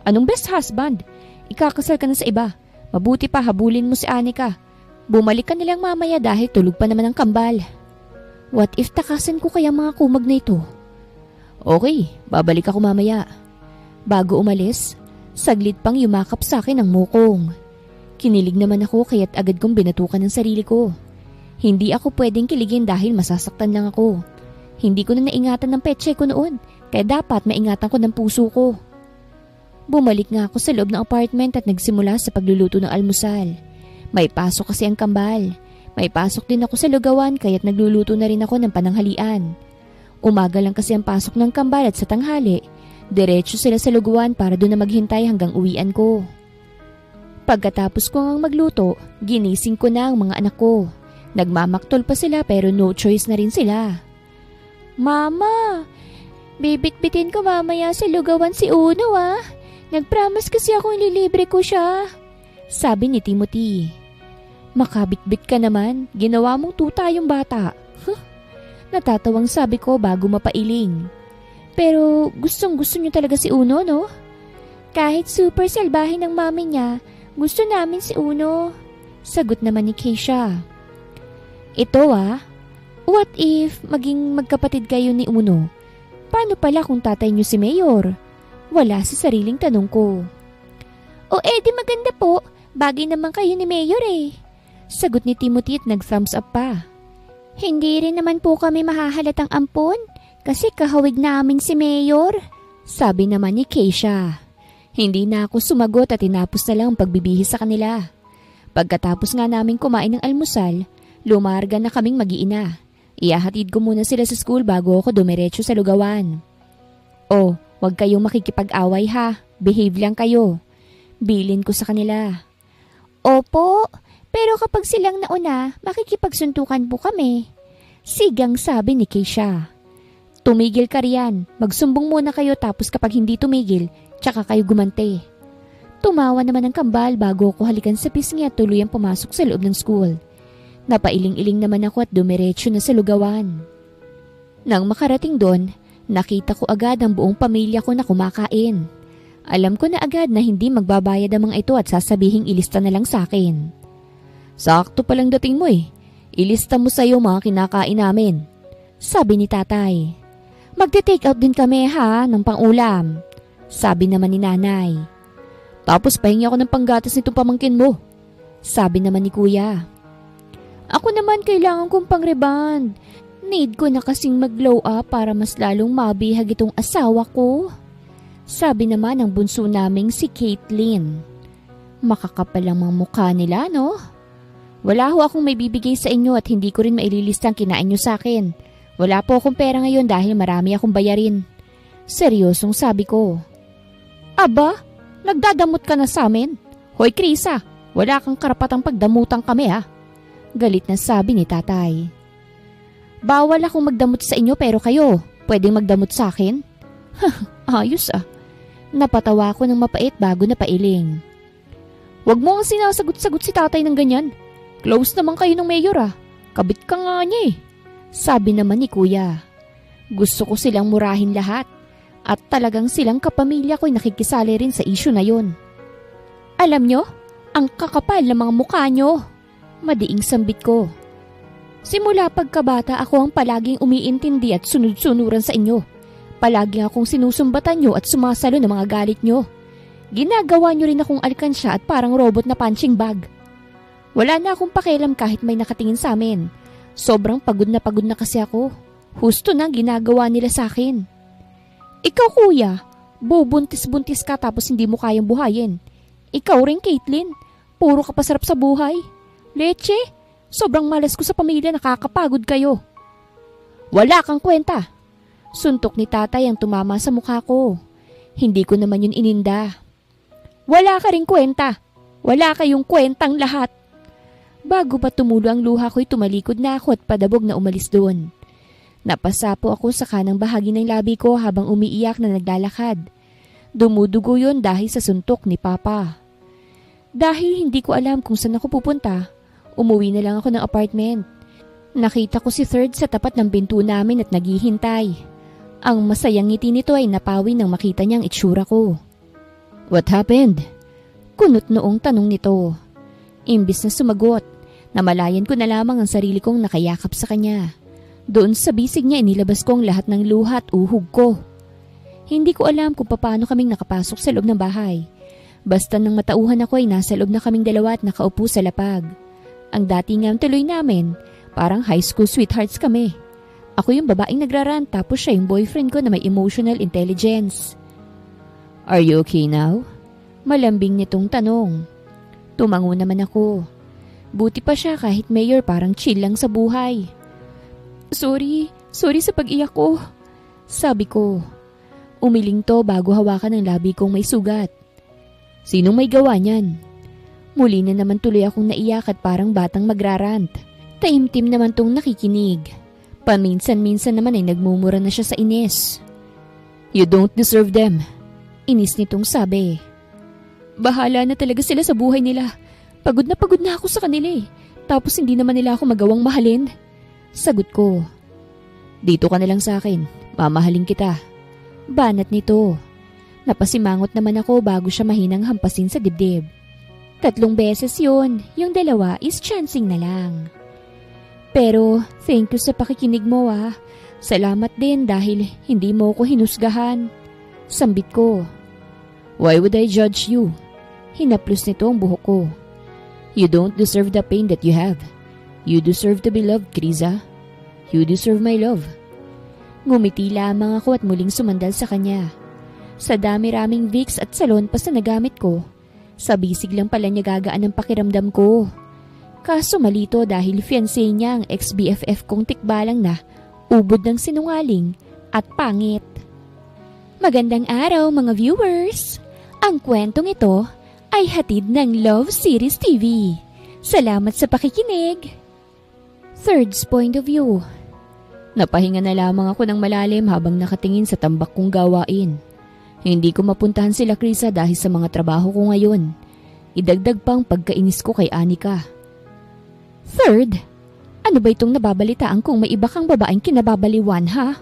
Anong best husband? Ikakasal ka na sa iba. Mabuti pa habulin mo si Anika. Bumalik ka nilang mamaya dahil tulog pa naman ang kambal. What if takasan ko kaya mga kumag na ito? Okay, babalik ako mamaya. Bago umalis, saglit pang yumakap sa akin ang mukong. Kinilig naman ako kaya't agad kong binatukan ang sarili ko. Hindi ako pwedeng kiligin dahil masasaktan lang ako. Hindi ko na naingatan ng petsa ko noon, kaya dapat maingatan ko ng puso ko. Bumalik nga ako sa loob ng apartment at nagsimula sa pagluluto ng almusal. May pasok kasi ang kambal. May pasok din ako sa lugawan kaya't nagluluto na rin ako ng pananghalian. Umaga lang kasi ang pasok ng kambal at sa tanghali, diretso sila sa lugawan para doon na maghintay hanggang uwian ko. Pagkatapos ko ngang magluto, ginising ko na ang mga anak ko. Nagmamaktol pa sila pero no choice na rin sila. Mama, bibitbitin ko mamaya sa lugawan si Uno ah. Nagpromise kasi akong ililibre ko siya. Sabi ni Timothy. Makabitbit ka naman, ginawa mong tuta yung bata. Natatawang sabi ko bago mapailing. Pero gustong gusto niyo talaga si Uno, no? Kahit super salbahe ng mami niya, gusto namin si Uno. Sagot naman ni Keisha. Ito what if maging magkapatid kayo ni Uno? Paano pala kung tatay niyo si Mayor? Wala sa sariling tanong ko. O di maganda po, bagay naman kayo ni Mayor eh. Sagot ni Timothy at nag-thumbs up pa. Hindi rin naman po kami mahahalatang ampon kasi kahawig namin si Mayor. Sabi naman ni Keisha. Hindi na ako sumagot at tinapos na lang ang pagbibihis sa kanila. Pagkatapos nga namin kumain ng almusal, lumarga na kaming mag-iina. Ihahatid ko muna sila sa school bago ako dumiretso sa lugawan. Huwag kayong makikipag-away ha. Behave lang kayo. Bilin ko sa kanila. Opo, pero kapag silang nauna, makikipagsuntukan po kami. Sigang sabi ni Keisha. Tumigil ka riyan. Magsumbong muna kayo tapos kapag hindi tumigil, tsaka kayo gumante. Tumawa naman ang kambal bago ako halikan sa pisngi at tuluyang pumasok sa loob ng school. Napailing-iling naman ako at dumiretso na sa lugawan. Nang makarating doon, nakita ko agad ang buong pamilya ko na kumakain. Alam ko na agad na hindi magbabayad ang mga ito at sasabihing ilista na lang sa akin. Sakto palang dating mo eh. Ilista mo sa'yo mga kinakain namin. Sabi ni tatay. Magte-take out din kami ha ng pang-ulam. Sabi naman ni nanay. Tapos pahingi ako ng panggatas nitong pamangkin mo. Sabi naman ni kuya. Ako naman kailangan kong pang-reband. Need ko na kasing mag-glow up para mas lalong mabihag itong asawa ko. Sabi naman ng bunso naming si Caitlin. Makakapal ang mga mukha nila, no? Wala ho akong may bibigay sa inyo at hindi ko rin maililista ang kinain nyo sa akin. Wala po akong pera ngayon dahil marami akong bayarin. Seryosong sabi ko. Aba, nagdadamot ka na sa amin? Hoy Krisa, wala kang karapatang pagdamutan kami ha. Galit na sabi ni tatay. Bawal akong magdamot sa inyo pero kayo, pwedeng magdamot sa akin? Ayos ah. Napatawa ko ng mapait bago napailing. Huwag mo ang sinasagot-sagot si tatay ng ganyan. Close naman kayo ng mayor ah. Kabit ka nga niya eh. Sabi naman ni kuya. Gusto ko silang murahin lahat. At talagang silang kapamilya ko'y nakikisali rin sa issue na yon. Alam nyo, ang kakapal ng mga mukha nyo. Madiing sambit ko. Simula pagkabata ako ang palaging umiintindi at sunod-sunuran sa inyo. Palaging akong sinusumbatan nyo at sumasalo ng mga galit nyo. Ginagawa nyo rin akong alkansya at parang robot na punching bag. Wala na akong pakialam kahit may nakatingin sa amin. Sobrang pagod na kasi ako. Husto na ginagawa nila sa akin. Ikaw kuya, bubuntis-buntis ka tapos hindi mo kayang buhayin. Ikaw rin Caitlin, puro ka pasarap sa buhay. Leche, sobrang malas ko sa pamilya, nakakapagod kayo. Wala kang kwenta. Suntok ni tatay ang tumama sa mukha ko. Hindi ko naman yun ininda. Wala ka ring kwenta. Wala kayong kwentang lahat. Bago pa tumulo ang luha ko'y tumalikod na ako at padabog na umalis doon. Napasapo ako sa kanang bahagi ng labi ko habang umiiyak na naglalakad. Dumudugo yun dahil sa suntok ni Papa. Dahil hindi ko alam kung saan ako pupunta, umuwi na lang ako ng apartment. Nakita ko si Third sa tapat ng pinto namin at naghihintay. Ang masayang ngiti nito ay napawi nang makita niyang itsura ko. What happened? Kunot noong tanong nito. Imbis na sumagot, namalayan ko na lamang ang sarili kong nakayakap sa kanya. Doon sa bisig niya inilabas ko ang lahat ng luha at uhog ko. Hindi ko alam kung paano kaming nakapasok sa loob ng bahay. Basta nang matauhan ako ay nasa loob na kaming dalawa at nakaupo sa lapag. Ang datingang tuloy namin, parang high school sweethearts kami. Ako yung babaeng nagrarant tapos siya yung boyfriend ko na may emotional intelligence. Are you okay now? Malambing nitong tanong. Tumango naman ako. Buti pa siya kahit mayor parang chill lang sa buhay. Sorry sa pag-iyak ko. Sabi ko. Umiling to bago hawakan ang labi kong may sugat. Sinong may gawa niyan? Muli na naman tuloy akong naiyak at parang batang magrarant. Taimtim naman tong nakikinig. Paminsan-minsan naman ay nagmumura na siya sa inis. You don't deserve them. Inis nitong sabi. Bahala na talaga sila sa buhay nila. Pagod na ako sa kanila eh. Tapos hindi naman nila ako magawang mahalin. Sagot ko. Dito ka na lang sa akin. Mamahalin kita. Banat nito. Napasimangot naman ako bago siya mahinang hampasin sa dibdib. 3 beses yun. Yung 2 is chancing na lang. Pero thank you sa pakikinig mo ah. Salamat din dahil hindi mo ko hinusgahan. Sambit ko. Why would I judge you? Hinaplos nito ang buhok ko. You don't deserve the pain that you have. You deserve to be loved, Kriza. You deserve my love. Ngumiti lamang ako at muling sumandal sa kanya. Sa dami-raming Vicks at salon pas na nagamit ko, sa bisig lang pala niya gagaan ang pakiramdam ko. Kaso malito dahil fiancé niya ang ex-BFF kong tikbalang na ubod ng sinungaling at pangit. Magandang araw mga viewers! Ang kwentong ito ay hatid ng Love Series TV. Salamat sa pakikinig! Third's point of view. Napahinga na lamang ako ng malalim habang nakatingin sa tambak kong gawain. Hindi ko mapuntahan sila Krisa dahil sa mga trabaho ko ngayon. Idagdag pang pagkainis ko kay Anika. Third, ano ba itong nababalitaan kung may iba kang babaeng kinababaliwan ha?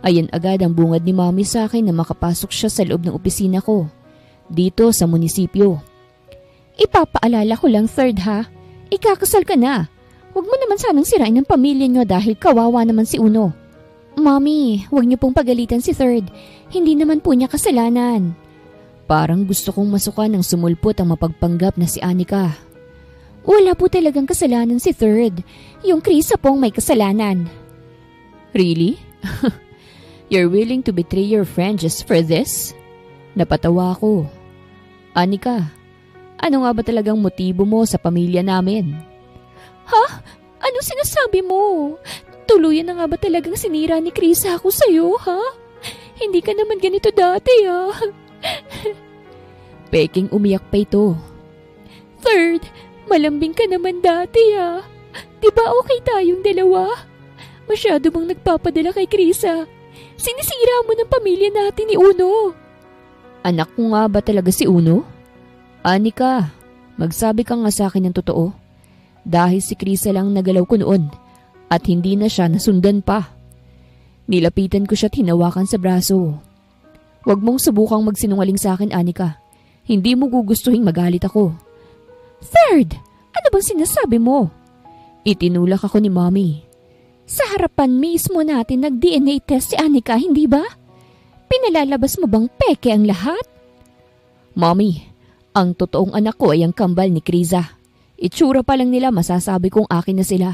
Ayan agad ang bungad ni Mommy sa akin na makapasok siya sa loob ng opisina ko. Dito sa munisipyo. Ipapaalala ko lang Third ha, ikakasal ka na. Huwag mo naman sanang sirain ang pamilya nyo dahil kawawa naman si Uno. Mommy, huwag niyo pong pagalitan si Third. Hindi naman po niya kasalanan. Parang gusto kong masukan ng sumulpot ang mapagpanggap na si Anika. Wala po talagang kasalanan si Third. Yung Krisa pong may kasalanan. Really? You're willing to betray your friend just for this? Napatawa ako. Anika, ano nga ba talagang motibo mo sa pamilya namin? Ha? Ano sinasabi mo? Tuluyan na nga ba talagang sinira ni Krisa ako sa'yo, ha? Hindi ka naman ganito dati, ha? Peking umiyak pa ito. Third, malambing ka naman dati, ha? Diba okay tayong dalawa? Masyado bang nagpapadala kay Krisa? Sinisira mo ng pamilya natin ni Uno. Anak ko nga ba talaga si Uno? Anika, magsabi ka nga sa akin ng totoo. Dahil si Krisa lang nagalaw ko noon at hindi na siya nasundan pa. Nilapitan ko siya at hinawakan sa braso. Huwag mong subukang magsinungaling sa akin, Anika. Hindi mo gugustuhin magalit ako. Third, ano bang sinasabi mo? Itinulak ako ni Mommy. Sa harapan mismo natin nag-DNA test si Anika, hindi ba? Pinalalabas mo bang peke ang lahat? Mommy, ang totoong anak ko ay ang kambal ni Krisa. Itsura pa lang nila masasabi kong akin na sila.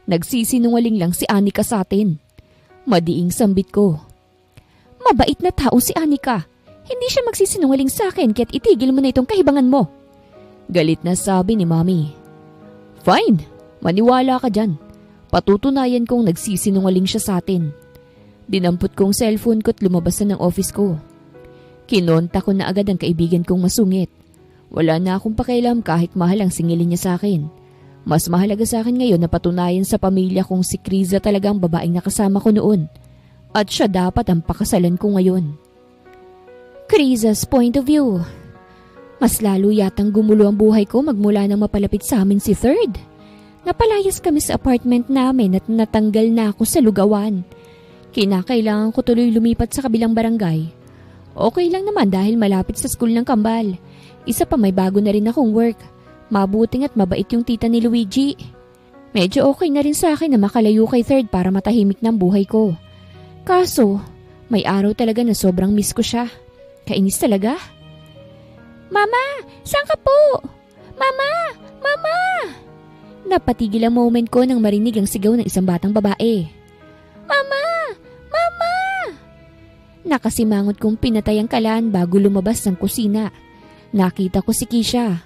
Nagsisinungaling lang si Anika sa atin. Madiing sambit ko. Mabait na tao si Anika. Hindi siya magsisinungaling sa akin kaya't itigil mo na itong kahibangan mo. Galit na sabi ni Mommy. Fine, maniwala ka dyan. Patutunayan kong nagsisinungaling siya sa atin. Dinampot ko ang cellphone ko at lumabas na ng office ko. Kinonta ko na agad ang kaibigan kong masungit. Wala na akong pakialam kahit mahal ang singilin niya sa akin. Mas mahalaga sa akin ngayon na patunayan sa pamilya kong si Criza talaga ang babaeng nakasama ko noon. At siya dapat ang pakasalan ko ngayon. Criza's point of view. Mas lalo yatang gumulo ang buhay ko magmula nang mapalapit sa amin si Third. Napalayas kami sa apartment namin at natanggal na ako sa lugawan. Kinakailangan ko tuloy lumipat sa kabilang barangay. Okay lang naman dahil malapit sa school ng kambal. Isa pa may bago na rin akong work. Mabuting at mabait yung tita ni Luigi. Medyo okay na rin sa akin na makalayo kay Third para matahimik ng buhay ko. Kaso, may araw talaga na sobrang miss ko siya. Kainis talaga. Mama! Saan ka po? Mama! Mama! Napatigil ang moment ko nang marinig ang sigaw ng isang batang babae. Mama! Mama! Nakasimangot kong pinatay ang kalan bago lumabas ng kusina. Nakita ko si Keisha.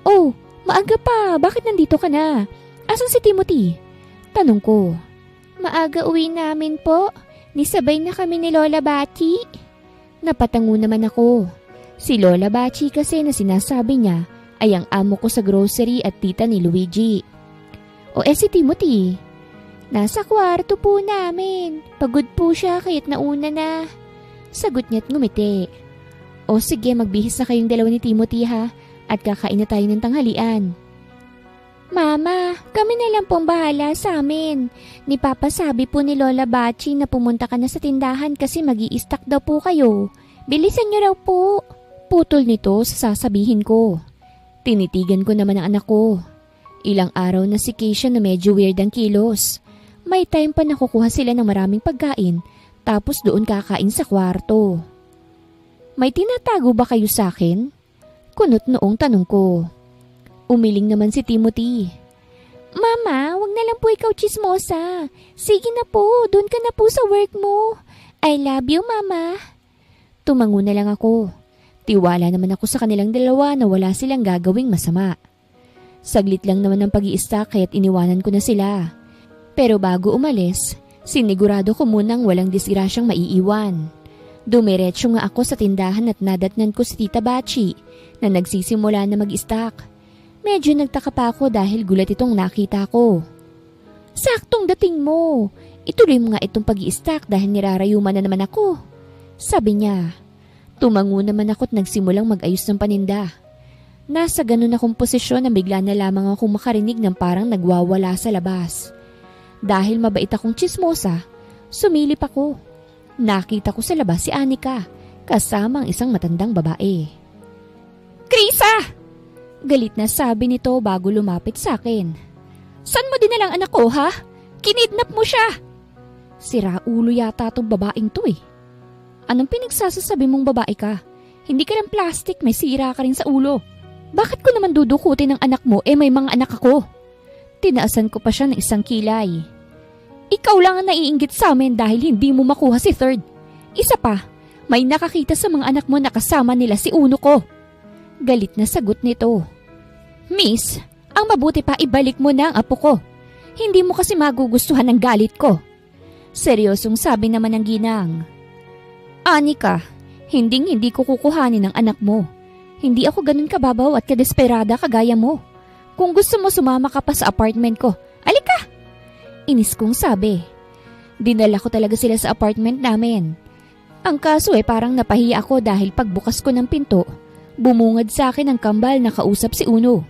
Oh, maaga pa. Bakit nandito ka na? Asan si Timothy? Tanong ko. Maaga uwi namin po. Nisabay na kami ni Lola Bachi. Napatango naman ako. Si Lola Bachi kasi na sinasabi niya ay ang amo ko sa grocery at tita ni Luigi. O si Timothy? Nasa kwarto po namin. Pagod po siya kaya't nauna na. Sagot niya't ngumiti. O sige, magbihis na kayong dalawa ni Timothy ha, at kakain na tayo ng tanghalian. Mama, kami na lang pong bahala sa amin. Ni Papa sabi po ni Lola Bachi na pumunta ka na sa tindahan kasi mag-i-stock daw po kayo. Bilisan niyo raw po. Putol nito sa sasabihin ko. Tinitigan ko naman ang anak ko. Ilang araw na si Keisha na medyo weird ang kilos. May time pa nakukuha sila ng maraming pagkain, tapos doon kakain sa kwarto. May tinatago ba kayo sa akin? Kunot noong tanong ko. Umiling naman si Timothy. Mama, wag na lang po ikaw chismosa. Sige na po, doon ka na po sa work mo. I love you, Mama. Tumango na lang ako. Tiwala naman ako sa kanilang dalawa na wala silang gagawing masama. Saglit lang naman ang pag-i-stock kaya't iniwanan ko na sila. Pero bago umalis, sinigurado ko munang walang disgrasyang maiiwan. Dumiretso nga ako sa tindahan at nadatnan ko si Tita Bachi na nagsisimula na mag-stock. Medyo nagtaka pa ako dahil gulat itong nakita ko. Saktong dating mo. Ituloy mo nga itong pag-i-stock dahil nirarayuman na naman ako. Sabi niya. Tumango naman ako at nagsimulang mag-ayos ng paninda. Nasa ganun akong posisyon na bigla na lamang akong makarinig ng parang nagwawala sa labas. Dahil mabait akong chismosa, sumilip ako. Nakita ko sa labas si Anika, kasama ang isang matandang babae. Krisa! Galit na sabi nito bago lumapit sa akin. San mo dinalang anak ko ha? Kinidnap mo siya! Sira ulo yata tong babaeng to eh. Anong pinagsasasabi mong babae ka? Hindi ka lang plastic, may sira ka rin sa ulo. Bakit ko naman dudukutin ng anak mo may mga anak ako? Tinaasan ko pa siya ng isang kilay. Ikaw lang ang naiinggit sa amin dahil hindi mo makuha si Third. Isa pa, may nakakita sa mga anak mo na kasama nila si Uno ko. Galit na sagot nito. Miss, ang mabuti pa ibalik mo na ang apo ko. Hindi mo kasi magugustuhan ang galit ko. Seryosong sabi naman ng ginang. Anika, hindi ko kukuhanin ang anak mo. Hindi ako ganun kababaw at kadesperada kagaya mo. Kung gusto mo sumama ka pa sa apartment ko, alika! Inis kong sabi. Dinala ko talaga sila sa apartment namin. Ang kaso parang napahiya ako dahil pagbukas ko ng pinto, bumungad sa akin ang kambal na kausap si Uno.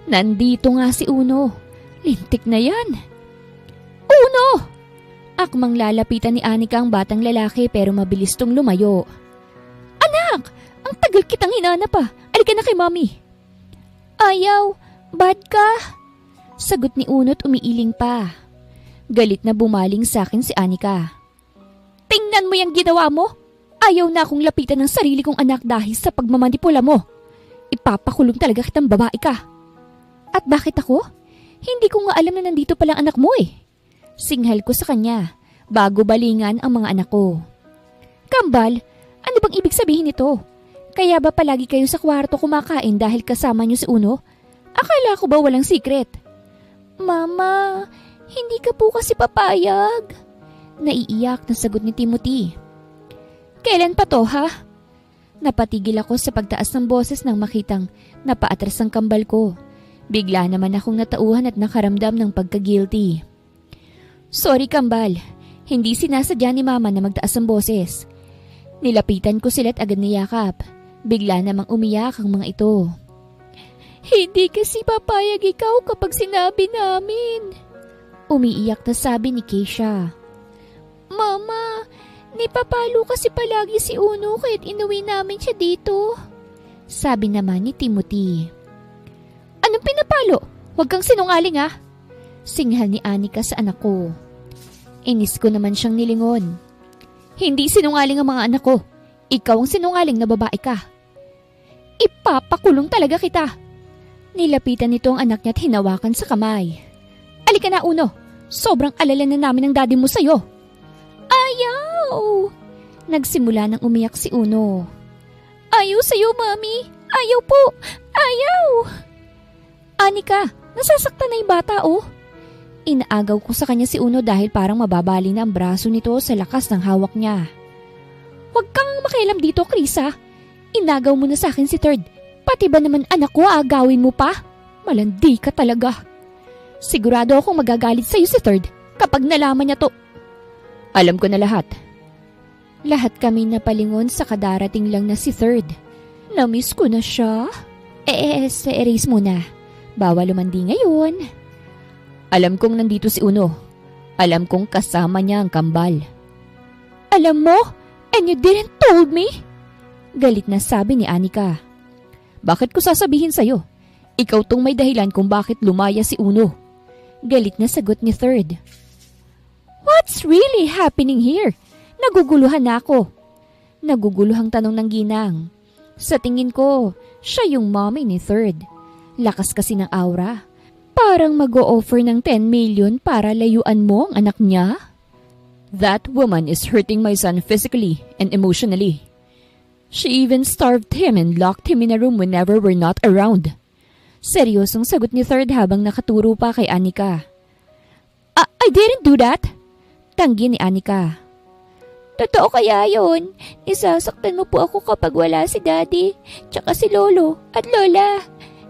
Nandito nga si Uno. Lintik na yan. Uno! Akmang lalapitan ni Anika ang batang lalaki pero mabilis tong lumayo. Anak! Ang tagal kitang hinanap pa. Alika na kay Mommy. Ayaw. Bad ka? Sagot ni Uno at umiiling pa. Galit na bumaling sa akin si Anika. Tingnan mo yung ginawa mo. Ayaw na akong lapitan ng sarili kong anak dahil sa pagmamanipula mo. Ipapakulong talaga kitang babae ka. At bakit ako? Hindi ko nga alam na nandito palang anak mo eh. Singhal ko sa kanya bago balingan ang mga anak ko. Kambal, ano bang ibig sabihin nito? Kaya ba palagi kayo sa kwarto kumakain dahil kasama niyo si Uno? Akala ko ba walang secret? Mama, hindi ka po kasi papayag. Naiiyak na sagot ni Timothy. Kailan pa to ha? Napatigil ako sa pagtaas ng boses nang makitang napaatras ang kambal ko. Bigla naman akong natauhan at nakaramdam ng pagka-guilty. Sorry kambal, hindi sinasadya ni mama na magtaas ang boses. Nilapitan ko sila at agad niyakap. Bigla namang umiyak ang mga ito. Hindi kasi papayag ikaw kapag sinabi namin. Umiiyak na sabi ni Keisha. Mama, nipapalo kasi palagi si Uno kaya't inuwi namin siya dito. Sabi naman ni Timothy. Anong pinapalo? Huwag kang sinungaling ah. Singhal ni Anika sa anak ko. Inis ko naman siyang nilingon. Hindi sinungaling ang mga anak ko. Ikaw ang sinungaling na babae ka. Ipapakulong talaga kita. Nilapitan nito ang anak niya at hinawakan sa kamay. Alika na Uno, sobrang alala na namin ng daddy mo sa'yo. Ayaw! Nagsimula nang umiyak si Uno. Ayaw sa'yo, mami. Ayaw po. Ayaw! Anika, nasasaktan na yung bata oh. Inaagaw ko sa kanya si Uno dahil parang mababali na ang braso nito sa lakas ng hawak niya. Huwag kang makialam dito, Krisa. Inagaw mo na sa akin si Third. Pati ba naman anak ko aagawin mo pa? Malandi ka talaga. Sigurado akong magagalit sa'yo si Third kapag nalaman niya to. Alam ko na lahat. Lahat kami napalingon sa kadarating lang na si Third. Namiss ko na siya. Erase muna. Bawal lumandi ngayon. Alam kong nandito si Uno. Alam kong kasama niya ang kambal. Alam mo? And you didn't told me? Galit na sabi ni Anika. Bakit ko sasabihin sa'yo? Ikaw tong may dahilan kung bakit lumaya si Uno. Galit na sagot ni Third. What's really happening here? Naguguluhan na ako. Naguguluhang tanong ng ginang. Sa tingin ko, siya yung mommy ni Third. Lakas kasi ng aura. Parang mag-o-offer ng 10 million para layuan mo ang anak niya. That woman is hurting my son physically and emotionally. She even starved him and locked him in a room whenever we're not around. Seryosong sagot ni Third habang nakaturo pa kay Anika. I didn't do that. Tanggi ni Anika. Totoo kaya yun? Isasaktan mo po ako kapag wala si Daddy, tsaka si Lolo at Lola.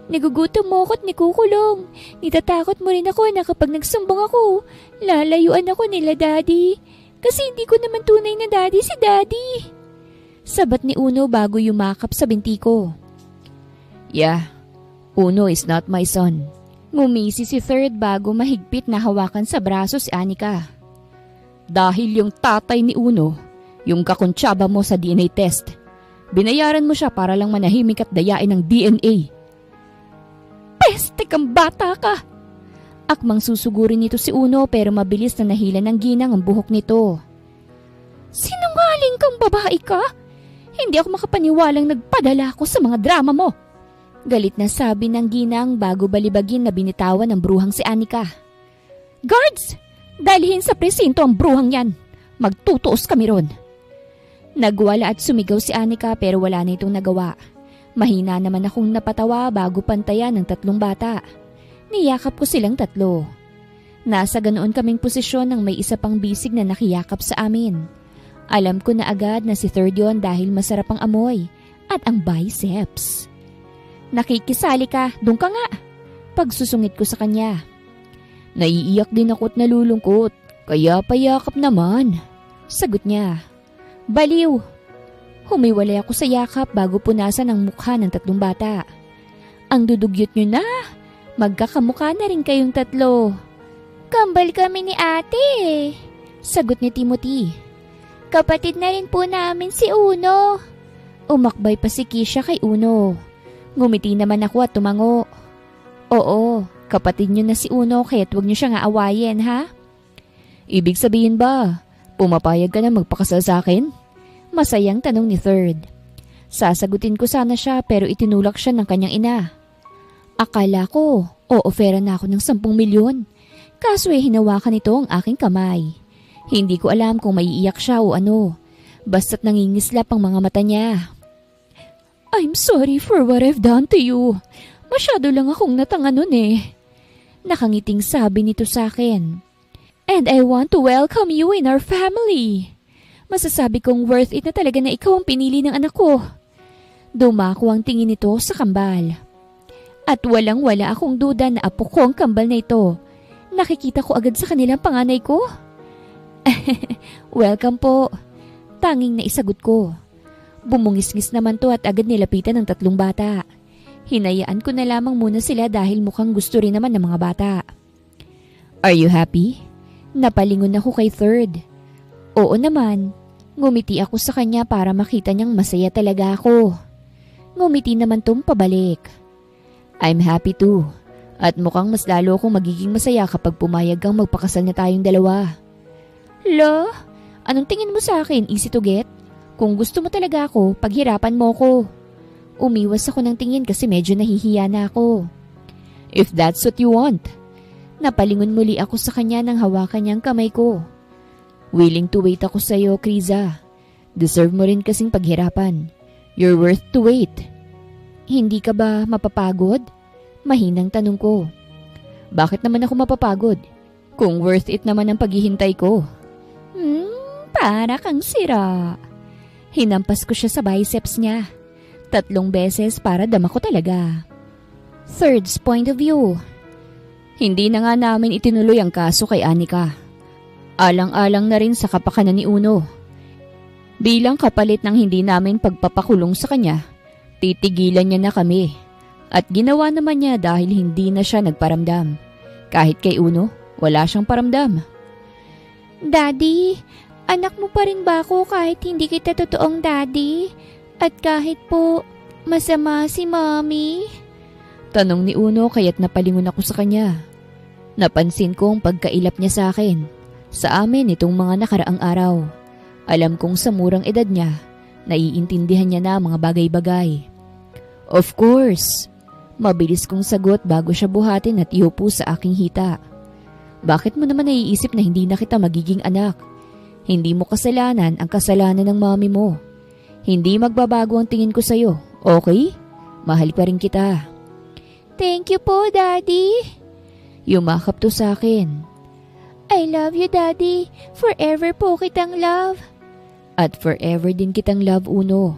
Nagugutom mo ako at nikukulong. Nitatakot mo rin ako na kapag nagsumbong ako, lalayuan ako nila Daddy. Kasi hindi ko naman tunay na Daddy si Daddy. Sabat ni Uno bago yumakap sa binti ko. Yeah, Uno is not my son. Ngumisi si Third bago mahigpit na hawakan sa braso si Anika. Dahil yung tatay ni Uno, yung kakontsaba mo sa DNA test, binayaran mo siya para lang manahimik at dayain ng DNA. Peste kang bata ka! Akmang susugurin nito si Uno pero mabilis na nahila ng ginang ang buhok nito. Sinungaling kang babae ka? Hindi ako makapaniwalang nagpadala ako sa mga drama mo. Galit na sabi ng ginang bago balibagin na binitawan ng bruhang si Anika. Guards! Dalhin sa presinto ang bruhang yan. Magtutuos kami ron. Nagwala at sumigaw si Anika pero wala na itong nagawa. Mahina naman akong napatawa bago pantayan ng 3 bata. Niyakap ko silang 3. Nasa ganoon kaming posisyon nang may isa pang bisig na nakiyakap sa amin. Alam ko na agad na si Third yon dahil masarap ang amoy at ang biceps. Nakikisali ka, doon ka nga. Pagsusungit ko sa kanya. Naiiyak din ako at nalulungkot, kaya payakap naman. Sagot niya. Baliw. Humiwalay ako sa yakap bago punasan ang mukha ng 3 bata. Ang dudugyot nyo na. Magkakamukha na rin kayong 3. Kambal kami ni ate. Sagot ni Timothy. Kapatid na rin po namin si Uno. Umakbay pa si Keisha kay Uno. Ngumiti naman ako at tumango. Oo, kapatid nyo na si Uno kaya't huwag nyo siyang aawayin ha? Ibig sabihin ba, pumapayag ka na magpakasal sa akin? Masayang tanong ni Third. Sasagutin ko sana siya pero itinulak siya ng kanyang ina. Akala ko, o-ofera na ako ng 10 milyon. Kaso hinawakan nito ang aking kamay. Hindi ko alam kung maiiyak siya o ano. Basta't nangingislap ang mga mata niya. I'm sorry for what I've done to you. Masyado lang akong natanga nun eh. Nakangiting sabi nito sa akin. And I want to welcome you in our family. Masasabi kong worth it na talaga na ikaw ang pinili ng anak ko. Dumako ang tingin nito sa kambal. At walang-wala akong duda na apo ko ang kambal na ito. Nakikita ko agad sa kanilang panganay ko. Welcome po. Tanging naisagot ko. Bumungisngis naman to at agad nilapitan ng 3 bata. Hinayaan ko na lamang muna sila dahil mukhang gusto rin naman ng mga bata. Are you happy? Napalingon ako kay Third. Oo naman. Ngumiti ako sa kanya para makita niyang masaya talaga ako. Ngumiti naman tong pabalik. I'm happy too. At mukhang mas lalo akong magiging masaya kapag pumayag kang magpakasal na tayong dalawa. Lo, anong tingin mo sa akin, easy to get? Kung gusto mo talaga ako, paghirapan mo ko. Umiwas ako ng tingin kasi medyo nahihiya na ako. If that's what you want. Napalingon muli ako sa kanya nang hawakan niyang kamay ko. Willing to wait ako sa iyo, Kriza. Deserve mo rin kasing paghirapan. You're worth to wait. Hindi ka ba mapapagod? Mahinang tanong ko. Bakit naman ako mapapagod? Kung worth it naman ang paghihintay ko. Para kang sira. Hinampas ko siya sa biceps niya. 3 beses para dama ko talaga. Third's point of view. Hindi na nga namin itinuloy ang kaso kay Anika. Alang-alang na rin sa kapakanan ni Uno. Bilang kapalit ng hindi namin pagpapakulong sa kanya, titigilan niya na kami. At ginawa naman niya dahil hindi na siya nagparamdam. Kahit kay Uno, wala siyang paramdam. Daddy, anak mo pa rin ba ako kahit hindi kita totoong daddy? At kahit po masama si Mommy? Tanong ni Uno kaya't napalingon ako sa kanya. Napansin kong pagkailap niya sa akin. Sa amin itong mga nakaraang araw. Alam kong sa murang edad niya, naiintindihan niya na mga bagay-bagay. Of course. Mabilis kong sagot bago siya buhatin at iupo sa aking hita. Bakit mo naman naiisip na hindi na kita magiging anak? Hindi mo kasalanan ang kasalanan ng mommy mo. Hindi magbabago ang tingin ko sa'yo, okay? Mahal pa rin kita. Thank you po, Daddy. Yumakap to sa akin. I love you, Daddy. Forever po kitang love. At forever din kitang love, Uno.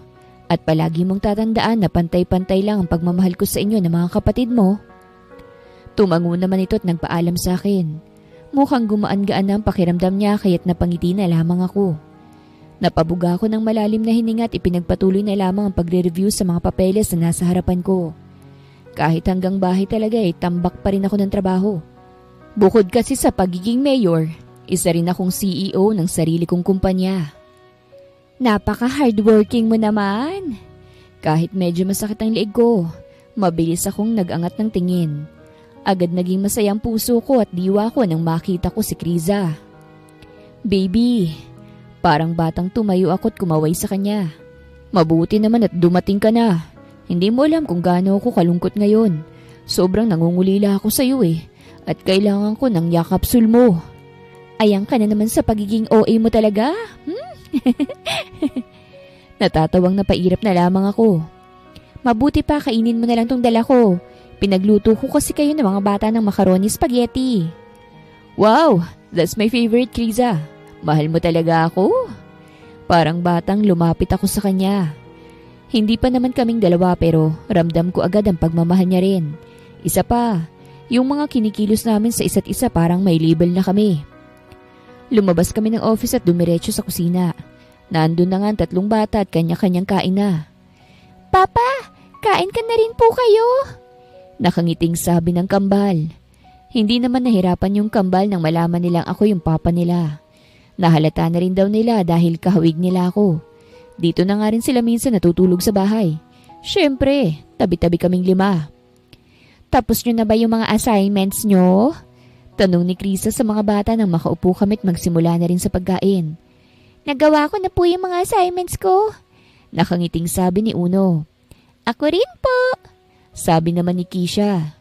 At palagi mong tatandaan na pantay-pantay lang ang pagmamahal ko sa inyo ng mga kapatid mo. Tumango naman ito at nagpaalam sa akin. Mukhang gumaan-gaan ang pakiramdam niya kaya't napangiti na lamang ako. Napabuga ako ng malalim na hininga at ipinagpatuloy na lamang ang pagre-review sa mga papeles na nasa harapan ko. Kahit hanggang bahay talaga tambak pa rin ako ng trabaho. Bukod kasi sa pagiging mayor, isa rin akong CEO ng sarili kong kumpanya. Napaka-hardworking mo naman. Kahit medyo masakit ang leeg ko, mabilis akong nag-angat ng tingin. Agad naging masayang puso ko at diwa ko nang makita ko si Kriza. Baby, parang batang tumayo ako at kumaway sa kanya. Mabuti naman at dumating ka na. Hindi mo alam kung gaano ako kalungkot ngayon. Sobrang nangungulila ako sa iyo at kailangan ko ng yakapsul mo. Ayang ka na naman sa pagiging OA mo talaga. Natatawang napairap na lamang ako. Mabuti pa kainin mo na lang tong dala ko. Pinagluto ko kasi kayo ng mga bata ng macaroni spaghetti. Wow, that's my favorite, Kriza. Mahal mo talaga ako. Parang batang lumapit ako sa kanya. Hindi pa naman kaming dalawa pero ramdam ko agad ang pagmamahal niya rin. Isa pa, yung mga kinikilos namin sa isa't isa parang may label na kami. Lumabas kami ng office at dumiretso sa kusina. Nandun na nga ang 3 bata at kanya-kanyang kain na. Papa, kain ka na rin po kayo? Nakangiting sabi ng kambal. Hindi naman nahirapan yung kambal nang malaman nilang ako yung papa nila. Nahalata na rin daw nila dahil kahawig nila ako. Dito na nga rin sila minsan natutulog sa bahay. Siyempre, tabi-tabi kaming 5. Tapos nyo na ba yung mga assignments nyo? Tanong ni Krisa sa mga bata nang makaupo kami at magsimula na rin sa pagkain. Nagawa ko na po yung mga assignments ko. Nakangiting sabi ni Uno. Ako rin po. Sabi naman ni Kisha.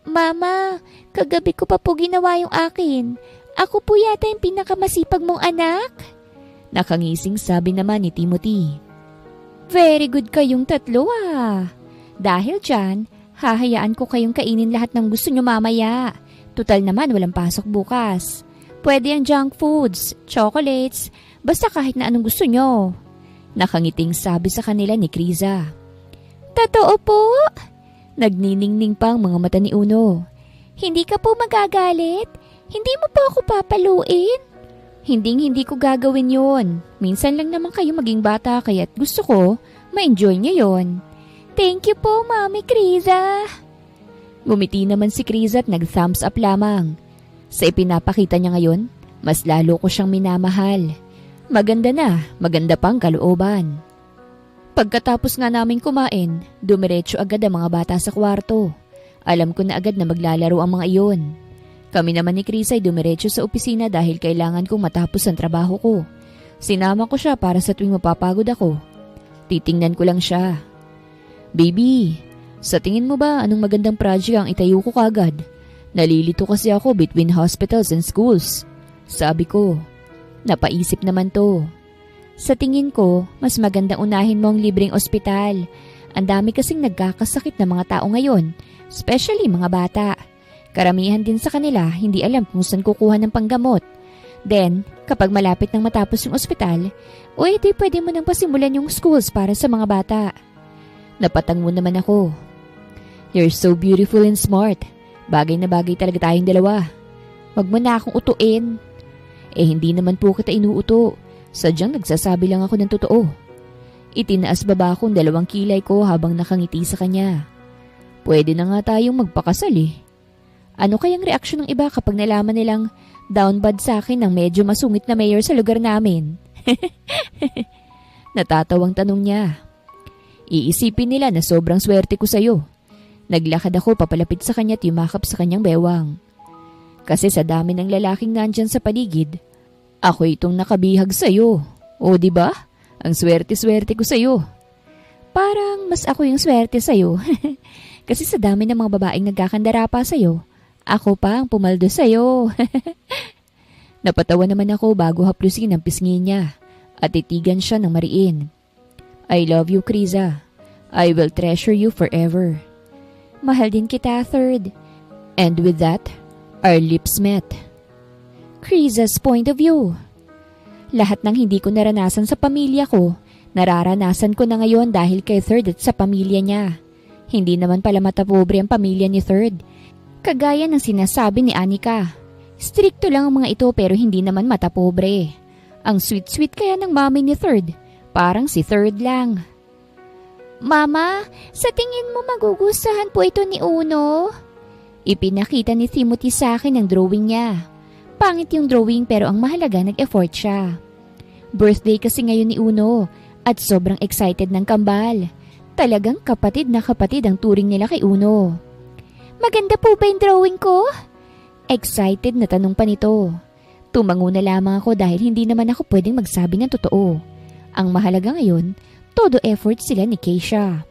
Mama, kagabi ko pa po ginawa yung akin. Ako po yata yung pinakamasipag mong anak. Nakangising sabi naman ni Timothy. Very good kayong 3 Dahil dyan, hahayaan ko kayong kainin lahat ng gusto nyo mamaya. Tutal naman walang pasok bukas. Pwede ang junk foods, chocolates, basta kahit na anong gusto nyo. Nakangiting sabi sa kanila ni Kriza. Totoo po? Nagniningning pa ang mga mata ni Uno. Hindi ka po magagalit? Hindi mo po ako papaluin? Hindi ko gagawin yon. Minsan lang naman kayo maging bata kaya't gusto ko ma-enjoy nyo yon. Thank you po, Mami Kriza. Ngumiti naman si Kriza at nag-thumbs up lamang. Sa ipinapakita niya ngayon, mas lalo ko siyang minamahal. Maganda pang kalooban. Pagkatapos nga naming kumain, dumiretso agad ang mga bata sa kwarto. Alam ko na agad na maglalaro ang mga iyon. Kami naman ni Chris ay dumiretso sa opisina dahil kailangan kong matapos ang trabaho ko. Sinama ko siya para sa tuwing mapapagod ako. Titingnan ko lang siya. Baby, sa tingin mo ba anong magandang project ang itayo ko kagad? Nalilito kasi ako between hospitals and schools. Sabi ko, napaisip naman to. Sa tingin ko, mas magandang unahin mo ang libreng ospital. Ang dami kasing nagkakasakit na mga tao ngayon, especially mga bata. Karamihan din sa kanila hindi alam kung saan kukuha ng panggamot. Then, kapag malapit nang matapos yung ospital, di pwede mo nang pasimulan yung schools para sa mga bata. Napatango naman ako. You're so beautiful and smart. Bagay na bagay talaga tayong dalawa. Wag mo na akong utuin. Hindi naman po kita inuuto. Sadyang nagsasabi lang ako ng totoo. Itinaas baba akong 2 kilay ko habang nakangiti sa kanya. Pwede na nga tayong magpakasal eh. Ano kayang reaksyon ng iba kapag nalaman nilang down bad sa akin ng medyo masungit na mayor sa lugar namin? Natatawang tanong niya. Iisipin nila na sobrang swerte ko sa'yo. Naglakad ako papalapit sa kanya at yumakap sa kanyang bewang. Kasi sa dami ng lalaking nandyan sa paligid, ako itong nakabihag sa'yo. O diba? Ang swerte-swerte ko sa'yo. Parang mas ako yung swerte sa'yo. Kasi sa dami ng mga babaeng nagkakandara pa sa'yo, ako pa ang pumaldo sa'yo. Napatawa naman ako bago haplusin ang pisngi niya at titigan siya ng mariin. I love you, Kriza. I will treasure you forever. Mahal din kita, third. And with that, our lips met. Kriza's point of view. Lahat ng hindi ko naranasan sa pamilya ko, nararanasan ko na ngayon dahil kay Third at sa pamilya niya. Hindi naman pala matapobre ang pamilya ni Third. Kagaya ng sinasabi ni Anika. Stricto lang ang mga ito pero hindi naman matapobre. Ang sweet-sweet kaya ng mami ni Third. Parang si Third lang. Mama, sa tingin mo magugustuhan po ito ni Uno? Ipinakita ni Timothy sa akin ang drawing niya. Pangit yung drawing pero ang mahalaga nag-effort siya. Birthday kasi ngayon ni Uno at sobrang excited ng kambal. Talagang kapatid na kapatid ang turing nila kay Uno. Maganda po ba yung drawing ko? Excited na tanong pa nito. Tumango na lamang ako dahil hindi naman ako pwedeng magsabi ng totoo. Ang mahalaga ngayon, todo effort sila ni Keisha.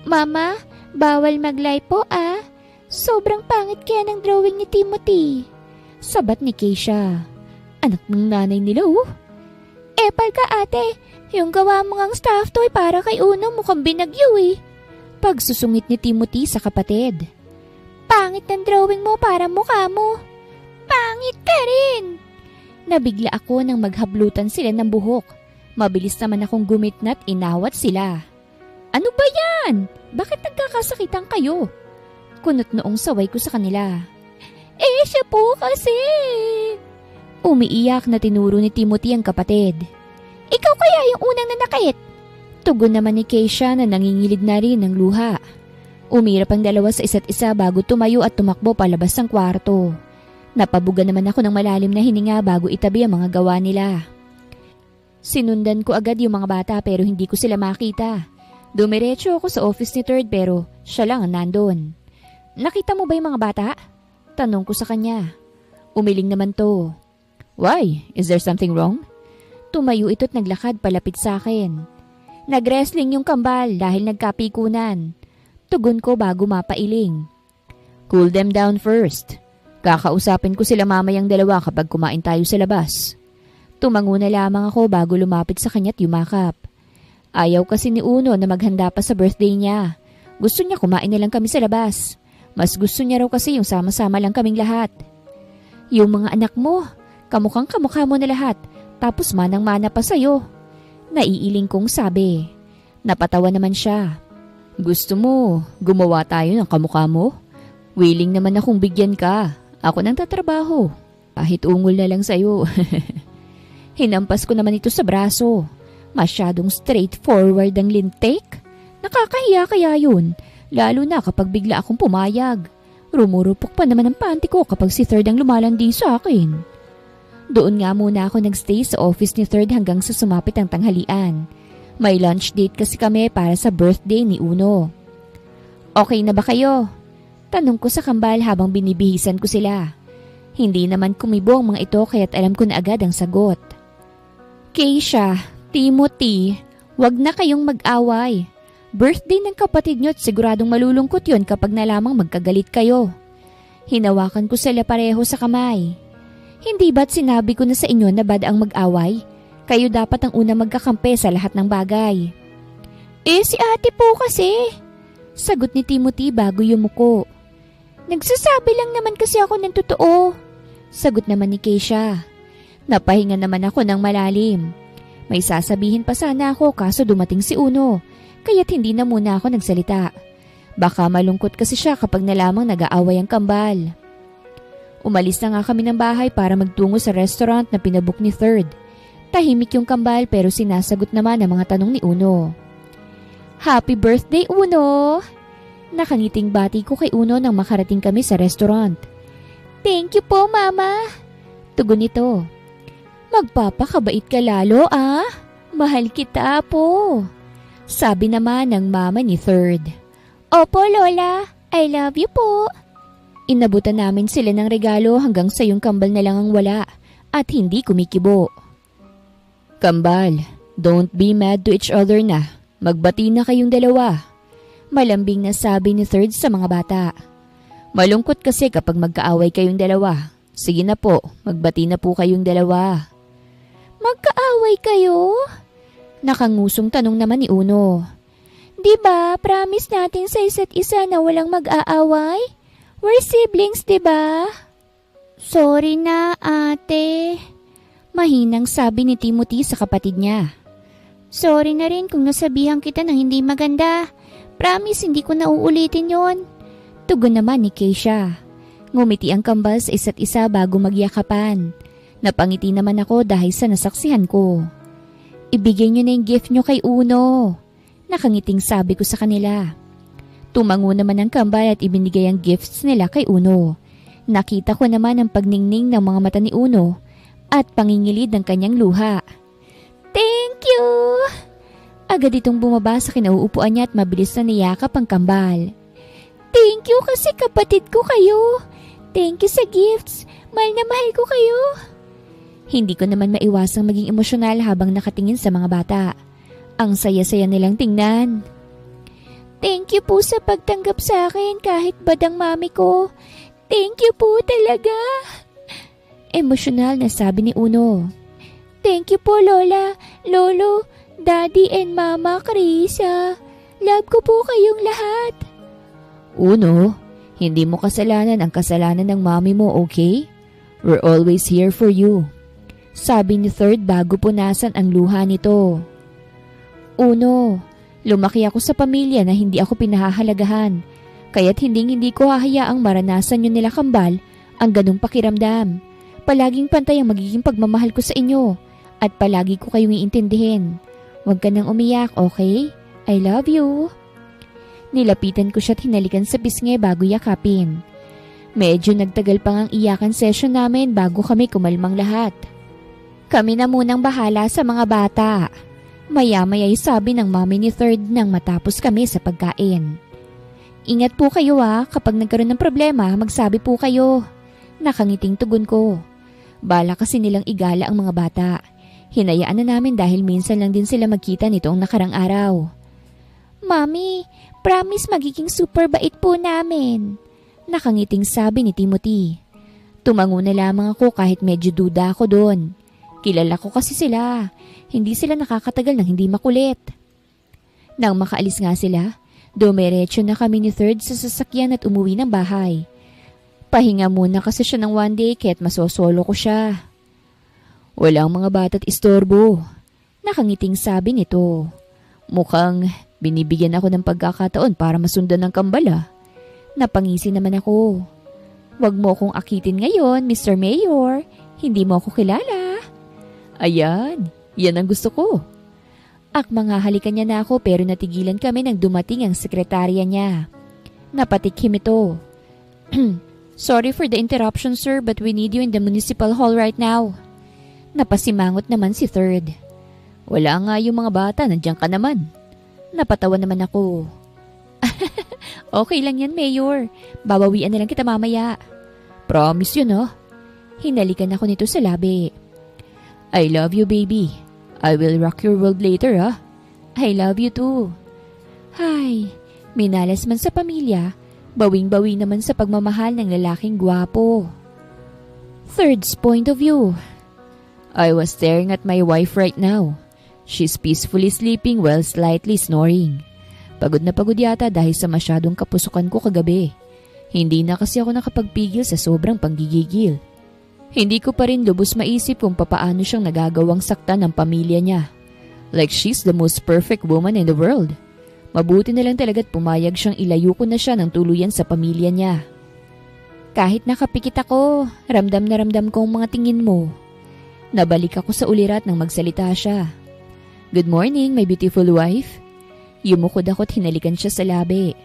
Mama, bawal mag-lie po ah. Sobrang pangit kaya ng drawing ni Timothy. Sabat ni Keisha. Anak ng nanay nila oh. Epal ka ate, yung gawa mo ngang staff toy para kay Uno mukhang binagyo eh. Pagsusungit ni Timothy sa kapatid. Pangit ng drawing mo para mukha mo. Pangit ka rin. Nabigla ako nang maghablutan sila ng buhok. Mabilis naman akong gumitna at inawat sila. Ano ba yan? Bakit nagkakasakitan kayo? Kunot noong saway ko sa kanila. Siya po kasi. Umiiyak na tinuro ni Timothy ang kapatid. Ikaw kaya yung unang nanakit? Tugon naman ni Keisha na nangingilid na rin ng luha. Umirap ang dalawa sa isa't isa bago tumayo at tumakbo palabas ng kwarto. Napabuga naman ako ng malalim na hininga bago itabi ang mga gawa nila. Sinundan ko agad yung mga bata pero hindi ko sila makita. Dumiretso ako sa office ni Third pero siya lang ang nandun. Nakita mo ba yung mga bata? Tanong ko sa kanya. Umiling naman to. Why? Is there something wrong? Tumayo ito't naglakad palapit sa akin. Nag-wrestling yung kambal dahil nagkapikunan. Tugon ko bago mapailing. Cool them down first. Kakausapin ko sila mamayang dalawa kapag kumain tayo sa labas. Tumango na lamang ako bago lumapit sa kanya't yumakap. Ayaw kasi ni Uno na maghanda pa sa birthday niya. Gusto niya kumain na lang kami sa labas. Mas gusto niya raw kasi yung sama-sama lang kaming lahat. Yung mga anak mo, Kamukhang kamukha mo na lahat, tapos manang-mana pa sa'yo. Naiiling kong sabi. Napatawa naman siya. Gusto mo, gumawa tayo ng kamukha mo? Willing naman akong bigyan ka. Ako nang tatrabaho. Kahit ungol na lang sa'yo. Hinampas ko naman ito sa braso. Masyadong straightforward ang lintik. Nakakahiya kaya yun, lalo na kapag bigla akong pumayag. Rumurupok pa naman ang panty ko kapag si Third ang lumalandi sa akin. Doon nga muna ako nagstay sa office ni Third hanggang sa sumapit ang tanghalian. May lunch date kasi kami para sa birthday ni Uno. Okay na ba kayo? Tanong ko sa kambal habang binibihisan ko sila. Hindi naman kumibo ang mga ito kaya't alam ko na agad ang sagot. Keisha, Timothy, wag na kayong mag-away. Birthday ng kapatid nyo at siguradong malulungkot yon kapag nalamang magkagalit kayo. Hinawakan ko sila pareho sa kamay. Hindi ba't sinabi ko na sa inyo na bad ang mag-away? Kayo dapat ang una magkakampi sa lahat ng bagay. Si ate po kasi. Sagot ni Timothy bago yumuko. Nagsasabi lang naman kasi ako ng totoo. Sagot naman ni Keisha. Napahinga naman ako ng malalim. May sasabihin pa sana ako kaso dumating si Uno. Kaya't hindi na muna ako nagsalita. Baka malungkot kasi siya kapag nalamang nag-aaway ang kambal. Umalis na nga kami ng bahay para magtungo sa restaurant na pinabook ni Third. Tahimik yung kambal pero sinasagot naman ang mga tanong ni Uno. Happy birthday, Uno! Nakangiting bati ko kay Uno nang makarating kami sa restaurant. Thank you po, Mama! Tugon nito. Magpapakabait ka lalo, ah? Mahal kita po! Sabi naman ng mama ni Third. Opo, Lola! I love you po! Inabutan namin sila ng regalo hanggang sa yung kambal na lang ang wala at hindi kumikibo. Kambal, don't be mad to each other na. Magbati na kayong dalawa. Malambing na sabi ni Third sa mga bata. Malungkot kasi kapag magkaaway kayong dalawa. Sige na po, magbati na po kayong dalawa. Magkaaway kayo? Nakangusong tanong naman ni Uno. Diba, promise natin sa isa't isa na walang mag-aaway? We're siblings, diba? Sorry na, ate. Mahinang sabi ni Timothy sa kapatid niya. Sorry na rin kung nasabihan kita ng hindi maganda. Promise, hindi ko na uulitin yon. Tugon naman ni Keisha. Ngumiti ang kambal sa isa't isa bago magyakapan. Napangiti naman ako dahil sa nasaksihan ko. Ibigay niyo na yung gift niyo kay Uno. Nakangiting sabi ko sa kanila. Tumango naman ang kambal at ibinigay ang gifts nila kay Uno. Nakita ko naman ang pagningning ng mga mata ni Uno at pangingilid ng kanyang luha. Thank you! Agad itong bumaba sa kinauupuan niya at mabilis na niyakap ang kambal. Thank you kasi kapatid ko kayo. Thank you sa gifts. Mahal na mahal ko kayo. Hindi ko naman maiwasang maging emosyonal habang nakatingin sa mga bata. Ang saya-saya nilang tingnan. Thank you po sa pagtanggap sa akin kahit badang mami ko. Thank you po talaga. Emosyonal na sabi ni Uno. Thank you po Lola, Lolo, Daddy and Mama Carissa. Love ko po kayong lahat. Uno, hindi mo kasalanan ang kasalanan ng mami mo, okay? We're always here for you. Sabi ni Third bago punasan ang luha nito. Uno, lumaki ako sa pamilya na hindi ako pinahahalagahan, kaya't hindi ko hahayaang maranasan yun nila kambal ang ganong pakiramdam. Palaging pantay ang magiging pagmamahal ko sa inyo at palagi ko kayong iintindihin. Huwag ka nang umiyak, okay? I love you. Nilapitan ko siya at hinalikan sa pisngi bago yakapin. Medyo nagtagal pang ang iyakan session namin bago kami kumalmang lahat. Kami na munang bahala sa mga bata. Maya-maya'y sabi ng mami ni Third nang matapos kami sa pagkain. Ingat po kayo kapag nagkaroon ng problema, magsabi po kayo. Nakangiting tugon ko. Bala kasi nilang igala ang mga bata. Hinayaan na namin dahil minsan lang din sila magkita nitong nakarang araw. Mami, promise magiging super bait po namin. Nakangiting sabi ni Timothy. Tumango na lamang ako kahit medyo duda ako doon. Kilala ko kasi sila. Hindi sila nakakatagal ng hindi makulit. Nang makaalis nga sila, dumiretso na kami ni Third sa sasakyan at umuwi ng bahay. Pahinga muna kasi siya ng one day kaya't masosolo ko siya. Walang mga bata't istorbo. Nakangiting sabi nito. Mukhang binibigyan ako ng pagkakataon para masundan ng kambala. Napangisi naman ako. Huwag mo akong akitin ngayon, Mr. Mayor. Hindi mo ako kilala. Ayan, yan ang gusto ko. Akmang hahalikan niya na ako pero natigilan kami nang dumating ang sekretarya niya. Napatikhim ito. Sorry for the interruption, sir, but we need you in the municipal hall right now. Napasimangot naman si Third. Wala nga yung mga bata, nandiyan ka naman. Napatawa naman ako. Okay lang yan, Mayor. Babawian na lang kita mamaya. Promise yun, oh. Hinalikan ako nito sa labi. I love you, baby. I will rock your world later, ah. I love you too. Hay, minalas man sa pamilya, bawing-bawi naman sa pagmamahal ng lalaking gwapo. Third's point of view. I was staring at my wife right now. She's peacefully sleeping while slightly snoring. Pagod na pagod yata dahil sa masyadong kapusukan ko kagabi. Hindi na kasi ako nakapagpigil sa sobrang panggigigil. Hindi ko pa rin lubos maisip kung papaano siyang nagagawang saktan ng pamilya niya. Like she's the most perfect woman in the world. Mabuti na lang talaga't pumayag siyang ilayo ko na siya ng tuluyan sa pamilya niya. Kahit nakapikit ako, ramdam na ramdam ko ang mga tingin mo. Nabalik ako sa ulirat nang magsalita siya. Good morning, my beautiful wife. Yumukod ako't hinalikan siya sa labi.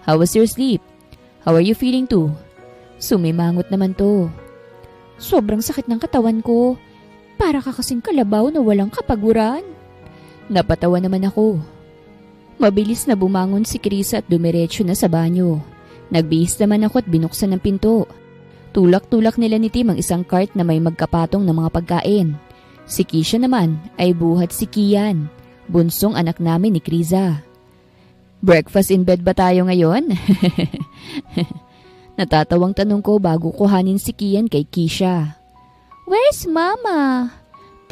How was your sleep? How are you feeling too? Sumimangot naman to. Sobrang sakit ng katawan ko. Para ka kasing kalabaw na walang kapaguran. Napatawa naman ako. Mabilis na bumangon si Krisa at dumiretso na sa banyo. Nagbihis naman ako at binuksan ng pinto. Tulak-tulak nila ni Tim ang isang cart na may magkapatong ng mga pagkain. Si Kisha naman ay buhat si Kian, bunsong anak namin ni Kriza. Breakfast in bed ba tayo ngayon? Natatawang tanong ko bago kuhanin si Kian kay Kisha. Where's Mama?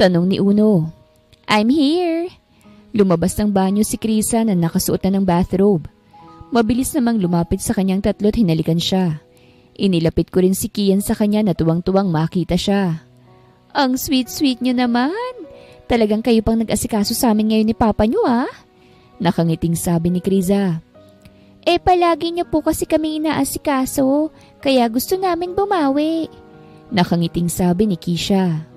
Tanong ni Uno. I'm here. Lumabas ng banyo si Krisa na nakasuot na ng bathrobe. Mabilis namang lumapit sa kanyang tatlo't hinalikan siya. Inilapit ko rin si Kian sa kanya na tuwang-tuwang makita siya. Ang sweet-sweet niyo naman. Talagang kayo pang nag-asikaso sa amin ngayon ni Papa niyo, ah. Nakangiting sabi ni Kriza. Palagi niyo po kasi kami inaasikaso, kaya gusto namin bumawi. Nakangiting sabi ni Kisha.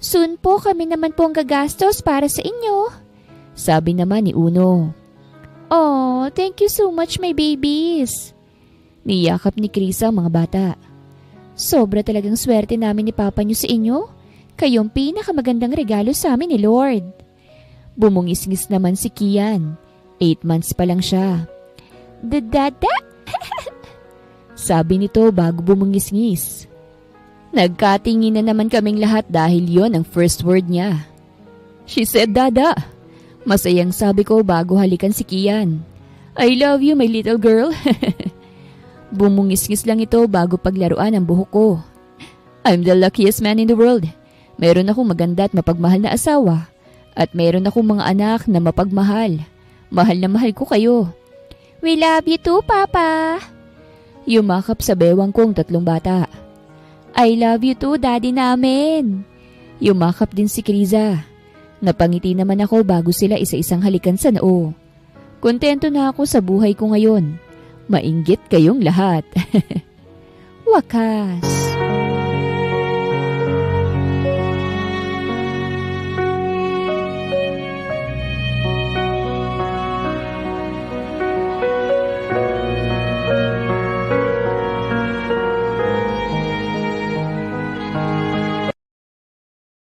Soon po kami naman po ang gagastos para sa inyo. Sabi naman ni Uno. Oh, thank you so much, my babies. Niyakap ni Krisa ang mga bata. Sobra talagang swerte namin ni Papa niyo sa inyo. Kayong pinakamagandang regalo sa amin ni Lord. Bumungis-ngis naman si Kian. 8 months pa lang siya. Dada? Sabi nito bago bumungis-ngis. Nagkatingin na naman kaming lahat dahil yon ang first word niya. She said, Dada. Masayang sabi ko bago halikan si Kian. I love you, my little girl. Bumungis-ngis lang ito bago paglaruan ang buhok ko. I'm the luckiest man in the world. Meron akong maganda at mapagmahal na asawa. At meron akong mga anak na mapagmahal. Mahal na mahal ko kayo. We love you too, Papa. Yumakap sa bewang ko ang 3 bata. I love you too, Daddy namin. Yumakap din si Kriza. Napangiti naman ako bago sila isa-isang halikan sa noo. Kontento na ako sa buhay ko ngayon. Mainggit kayong lahat. Wakas.